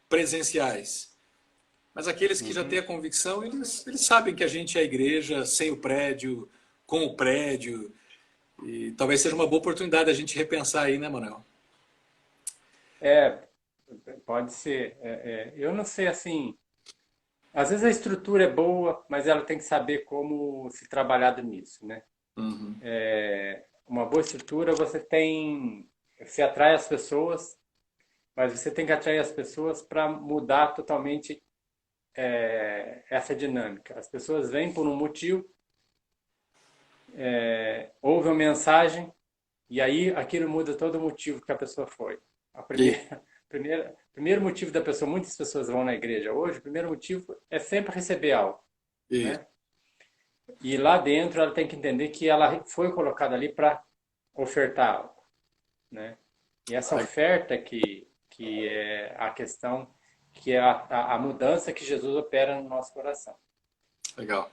presenciais. Mas aqueles que já têm Uhum. a convicção, eles sabem que a gente é a igreja sem o prédio, com o prédio, e talvez seja uma boa oportunidade a gente repensar aí, né, Manuel? É, pode ser. Eu não sei assim. Às vezes a estrutura é boa, mas ela tem que saber como se trabalhar nisso, né? Uhum. Uma boa estrutura, você atrai as pessoas, mas você tem que atrair as pessoas para mudar totalmente essa dinâmica. As pessoas vêm por um motivo, ouvem uma mensagem e aí aquilo muda todo o motivo que a pessoa foi. A E, primeiro motivo da pessoa, muitas pessoas vão na igreja hoje, o primeiro motivo é sempre receber algo, e, né? E lá dentro ela tem que entender que ela foi colocada ali para ofertar algo, né? E essa oferta que é a questão, que é a mudança que Jesus opera no nosso coração. legal.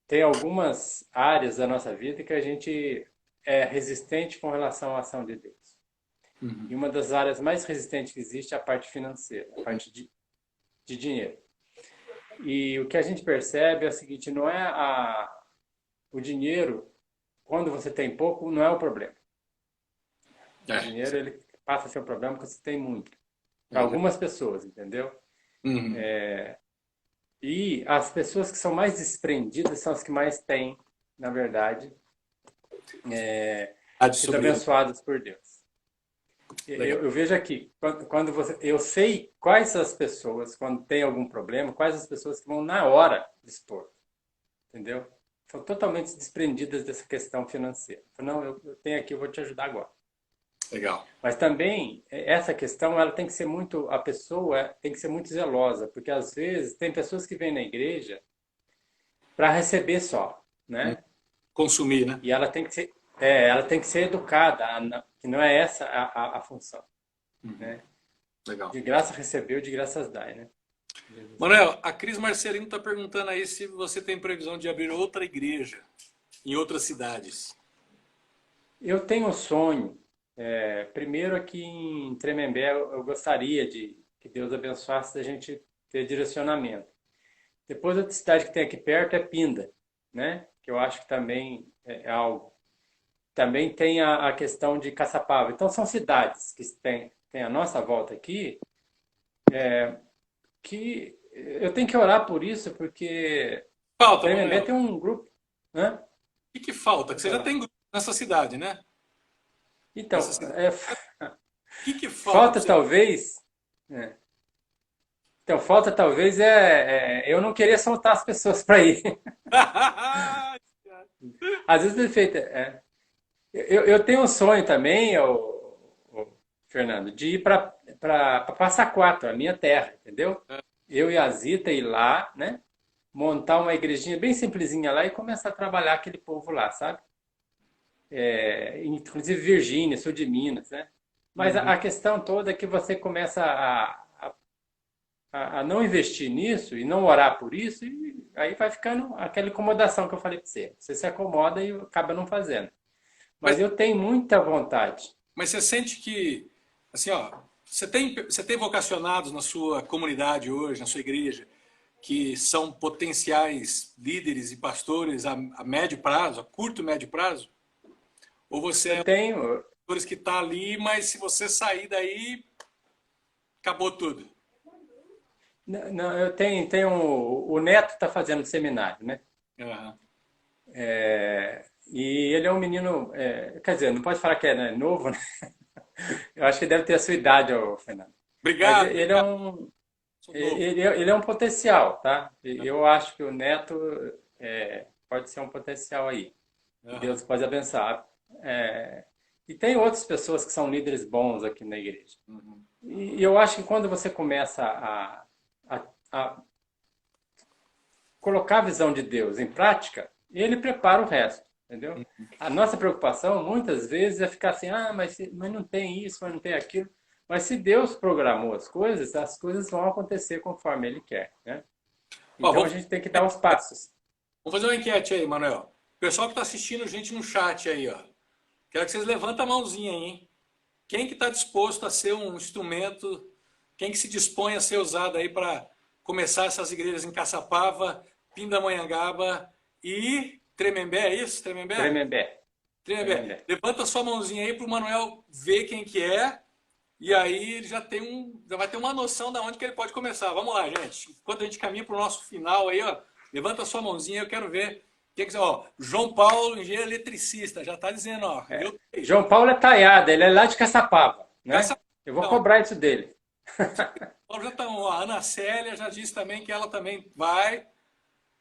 Tem algumas áreas da nossa vida que a gente é resistente com relação à ação de Deus. Uhum. E uma das áreas mais resistentes que existe é a parte financeira, a parte de dinheiro. E o que a gente percebe é o seguinte, não é o dinheiro, quando você tem pouco, não é o problema. O É, dinheiro, ele passa a ser um problema quando você tem muito. Para é, algumas pessoas, entendeu? uhum. E as pessoas que são mais desprendidas são as que mais têm, na verdade, Ah, de sido sobre ele. abençoadas por Deus. Legal. Eu vejo aqui, quando eu sei quais as pessoas, quando tem algum problema, quais as pessoas que vão na hora dispor, entendeu? São totalmente desprendidas dessa questão financeira. Não, eu tenho aqui, eu vou te ajudar agora. Legal. Mas também essa questão, ela tem que ser muito, a pessoa tem que ser muito zelosa, porque às vezes tem pessoas que vêm na igreja para receber só, Hum. né? Consumir, né? E ela tem que ser educada, que não é essa a função, né? Legal. De graça recebeu, de graças dai, né? Jesus fala. Manuel, a Cris Marcelino está perguntando aí se você tem previsão de abrir outra igreja em outras cidades. Eu tenho um sonho, primeiro aqui em Tremembé, eu gostaria de que Deus abençoasse a gente ter direcionamento. Depois outra cidade que tem aqui perto é Pinda, né? Que eu acho que também é algo. Também tem a questão de Caçapava. Então são cidades que tem a nossa volta aqui, que eu tenho que orar por isso, porque Falta, Tremembé Manuel. tem um grupo, né? O que falta? Que Pode você já falar. tem grupo nessa cidade, né? Nessa Então, cidade. O que falta para falta você? talvez. É, então, falta talvez eu não querer soltar as pessoas para ir. Às vezes, defeito. Eu tenho um sonho também, Fernando, de ir para Passa Quatro, a minha terra, entendeu? Eu e a Zita ir lá, né? Montar uma igrejinha bem simplesinha lá e começar a trabalhar aquele povo lá, sabe? Inclusive Virgínia, sul de Minas, né? Mas Uhum. a questão toda é que você começa a não investir nisso e não orar por isso, e aí vai ficando aquela incomodação que eu falei para você. Você se acomoda e acaba não fazendo. Mas, Mas eu tenho muita vontade. mas você sente que, assim, ó, você tem vocacionados na sua comunidade hoje, na sua igreja, que são potenciais líderes e pastores a médio prazo, a curto e médio prazo? Ou você é Eu um tenho. dos que está ali, mas se você sair daí, acabou tudo? Não, eu tenho. O Neto está fazendo seminário, né? Aham. E ele é um menino. Quer dizer, não pode falar que é, né, novo, né? Eu acho que deve ter a sua idade, ô, Fernando. Mas Obrigado, obrigado. Sou novo. ele é um potencial, tá? Eu acho que o Neto pode ser um potencial aí. E Aham. Deus pode abençoar. E tem outras pessoas que são líderes bons aqui na igreja. Uhum. E eu acho que quando você começa a colocar a visão de Deus em prática, ele prepara o resto, entendeu? A nossa preocupação muitas vezes é ficar assim, mas não tem isso, mas não tem aquilo. Mas se Deus programou as coisas vão acontecer conforme Ele quer, né? Ó, Então a gente tem que dar os passos. vamos fazer uma enquete aí, Manuel. O pessoal que está assistindo a gente no chat aí, ó. Quero que vocês levantem a mãozinha aí, hein? Quem que está disposto a ser um instrumento, quem que se dispõe a ser usado aí para começar essas igrejas em Caçapava, Pindamonhangaba e Tremembé, é isso? Tremembé? Tremembé, Tremembé. tremembé. Levanta sua mãozinha aí para o Manuel ver quem que é, e aí ele já vai ter uma noção de onde que ele pode começar. Vamos lá, gente. Enquanto a gente caminha para o nosso final aí, ó, levanta sua mãozinha, eu quero ver. Quem que, ó, João Paulo, engenheiro eletricista, já está dizendo, ó, eu João Paulo é Taiada, ele é lá de Caçapava, né? Caça, Eu vou então, cobrar isso dele. Paulo já tá, ó, a Ana Célia já disse também que ela também vai.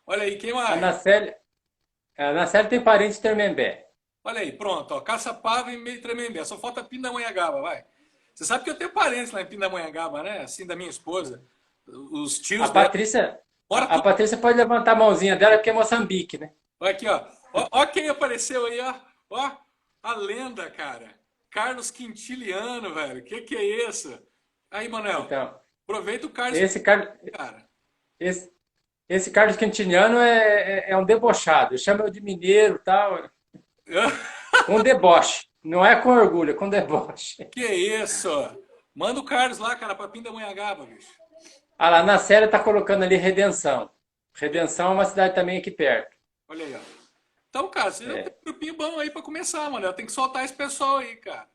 Olha aí, quem A mais? Nacélia, a Nacélia tem parente em Tremembé. Olha aí, pronto, ó, Caçapava e meio Tremembé. Só falta Pindamonhangaba, vai. Você sabe que eu tenho parentes lá em Pindamonhangaba, né? Assim, da minha esposa. Os A tios dela. Patrícia, Bora a tudo. Patrícia pode levantar a mãozinha dela porque é Moçambique, né? Olha aqui, ó. Ó quem apareceu aí, ó. Ó, a lenda, cara. Carlos Quintiliano, velho. Que é isso? Aí, Manuel, Então, aproveita o Carlos, esse, Car- cara. esse, esse Carlos Quintiliano é um debochado. Chama eu de mineiro e tal, com deboche. Não é com orgulho, é com deboche. Que isso? Manda o Carlos lá, cara, pra Pindamonhangaba, bicho. Ah lá, na série tá colocando ali Redenção. Redenção é uma cidade também aqui perto. Olha aí, ó. Então, cara, você já tem um grupinho bom aí pra começar, mano. Tem que soltar esse pessoal aí, cara.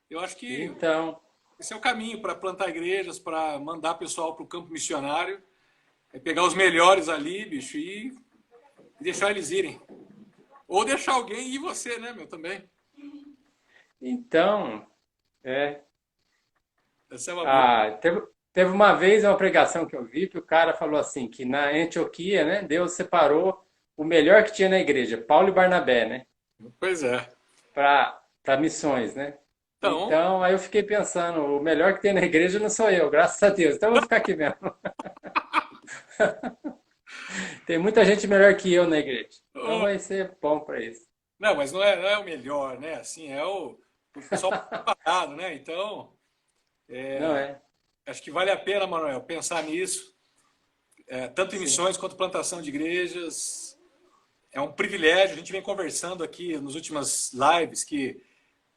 Eu acho que Então, esse é o caminho para plantar igrejas, para mandar pessoal pro campo missionário. É pegar os melhores ali, bicho, e deixar eles irem. Ou deixar alguém ir você, né, meu, também. então, é. Essa é uma boa. Teve uma vez uma pregação que eu vi que o cara falou assim, que na Antioquia, né, Deus separou o melhor que tinha na igreja, Paulo e Barnabé, né, Pois é. para missões, né? Então, Então, aí eu fiquei pensando, o melhor que tem na igreja não sou eu, graças a Deus. Então eu vou ficar aqui mesmo. Tem muita gente melhor que eu na igreja. Então oh, vai ser bom para isso. não, mas não é o melhor, né? Assim, é o pessoal preparado, né? Então, Não é? acho que vale a pena, Manuel, pensar nisso. Tanto em Sim. missões quanto plantação de igrejas. É um privilégio. A gente vem conversando aqui nas últimas lives que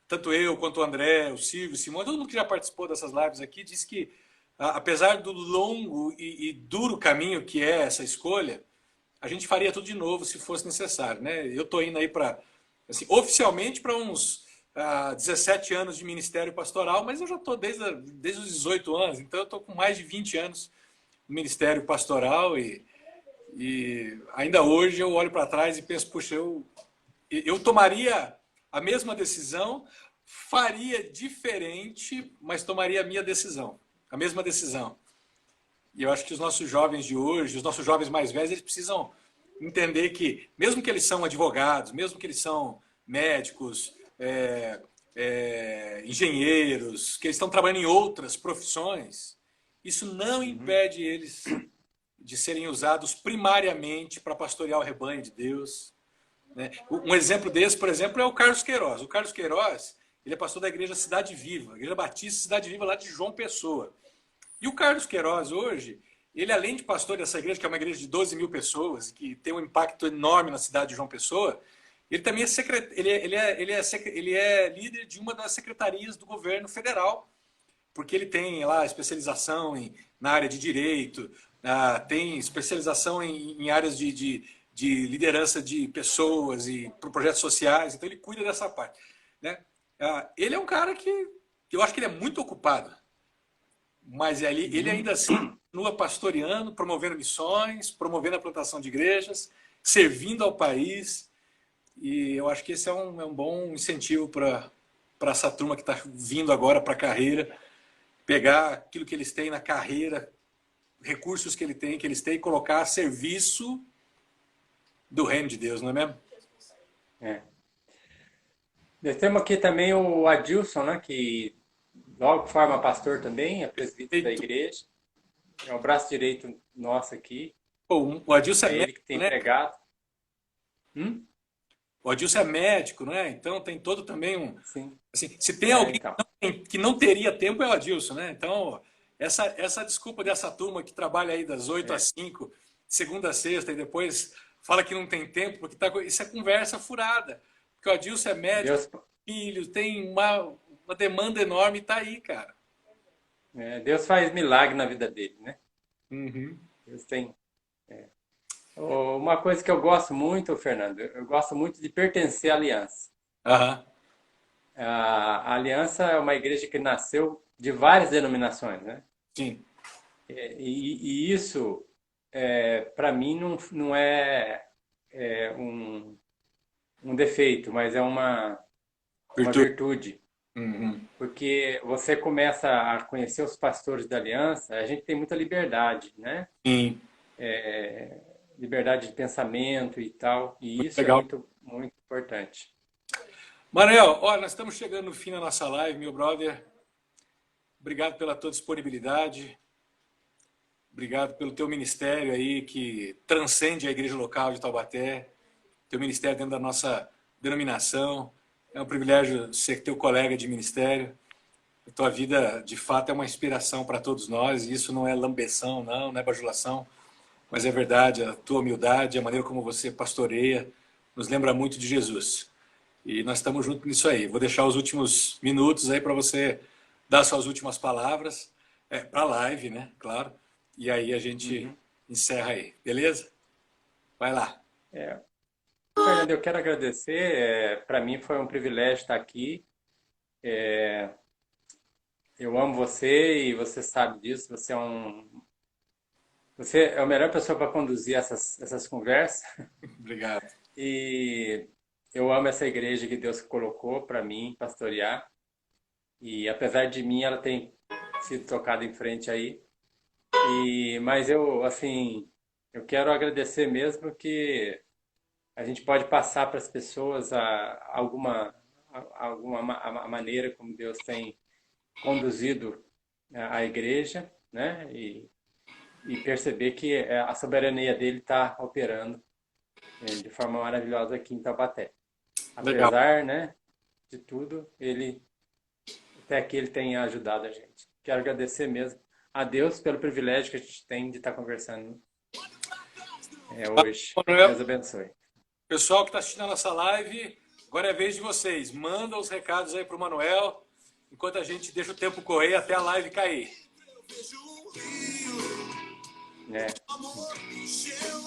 tanto eu quanto o André, o Silvio, o Simão, todo mundo que já participou dessas lives aqui, disse que, apesar do longo e duro caminho que é essa escolha, a gente faria tudo de novo se fosse necessário, né? Eu estou indo aí para, assim, oficialmente para uns 17 anos de ministério pastoral, mas eu já estou desde os 18 anos, então eu estou com mais de 20 anos no ministério pastoral e ainda hoje eu olho para trás e penso, puxa, eu tomaria a mesma decisão, faria diferente, mas tomaria a minha decisão, a mesma decisão. E eu acho que os nossos jovens de hoje, os nossos jovens mais velhos, eles precisam entender que, mesmo que eles são advogados, mesmo que eles são médicos, engenheiros, que eles estão trabalhando em outras profissões, isso não impede eles de serem usados primariamente para pastorear o rebanho de Deus. Né? Um exemplo desse, por exemplo, é o Carlos Queiroz. O Carlos Queiroz, ele é pastor da Igreja Cidade Viva, Igreja Batista Cidade Viva, lá de João Pessoa. E o Carlos Queiroz, hoje, ele além de pastor dessa igreja, que é uma igreja de 12 mil pessoas, que tem um impacto enorme na cidade de João Pessoa, ele também ele é líder de uma das secretarias do governo federal, porque ele tem lá especialização na área de direito, tem especialização em áreas de liderança de pessoas e projetos sociais, então ele cuida dessa parte. Né? Ele é um cara que eu acho que ele é muito ocupado, mas ele ainda assim continua pastoreando, promovendo missões, promovendo a plantação de igrejas, servindo ao país, e eu acho que esse é um bom incentivo para essa turma que está vindo agora para a carreira, pegar aquilo que eles têm na carreira, recursos que eles têm, e colocar a serviço do reino de Deus, não é mesmo? Nós temos aqui também o Adilson, né, que logo forma pastor também, é presbítero da igreja. É o braço direito nosso aqui. Pô, o Adilson é ele médico, que tem né? pregado. O Adilson é médico, né? Então tem todo também Sim. Assim, se tem alguém então. que não teria tempo é o Adilson, né? Então, essa desculpa dessa turma que trabalha aí das 8 às 5, segunda a sexta, e depois fala que não tem tempo, porque isso é conversa furada. Porque o Adilson é médico, filho, tem uma demanda enorme e está aí, cara. Deus faz milagre na vida dele, né? Uhum. Deus tem. Uma coisa que eu gosto muito, Fernando, eu gosto muito de pertencer à Aliança. Uhum. A Aliança é uma igreja que nasceu de várias denominações, né? Sim. E isso, para mim, não é um defeito, mas é uma virtude. Uhum. Porque você começa a conhecer os pastores da Aliança, a gente tem muita liberdade, né? Sim. Liberdade de pensamento e tal, e muito isso legal. é muito, muito importante. Manuel, nós estamos chegando no fim da nossa live, meu brother. Obrigado pela tua disponibilidade. Obrigado pelo teu ministério aí que transcende a igreja local de Taubaté. Teu ministério dentro da nossa denominação. É um privilégio ser teu colega de ministério. A tua vida, de fato, é uma inspiração para todos nós. E isso não é lambeção, não é bajulação. Mas é verdade, a tua humildade, a maneira como você pastoreia, nos lembra muito de Jesus. E nós estamos juntos nisso aí. Vou deixar os últimos minutos aí para você dar suas últimas palavras. Para a live, né? Claro. E aí a gente encerra aí. Beleza? Vai lá. Fernando, eu quero agradecer. Para mim foi um privilégio estar aqui. Eu amo você e você sabe disso. Você é a melhor pessoa para conduzir essas conversas. Obrigado. E eu amo essa igreja que Deus colocou para mim pastorear. E apesar de mim, ela tem sido tocada em frente aí. Mas eu quero agradecer mesmo que a gente pode passar para as pessoas alguma maneira como Deus tem conduzido a igreja, né? E perceber que a soberania dele está operando de forma maravilhosa aqui em Taubaté. Apesar, né, de tudo, até aqui ele tem ajudado a gente. Quero agradecer mesmo a Deus pelo privilégio que a gente tem de estar conversando hoje. Deus abençoe. Pessoal que está assistindo a nossa live, agora é a vez de vocês. manda os recados aí para o Manuel, enquanto a gente deixa o tempo correr até a live cair. Amor encheu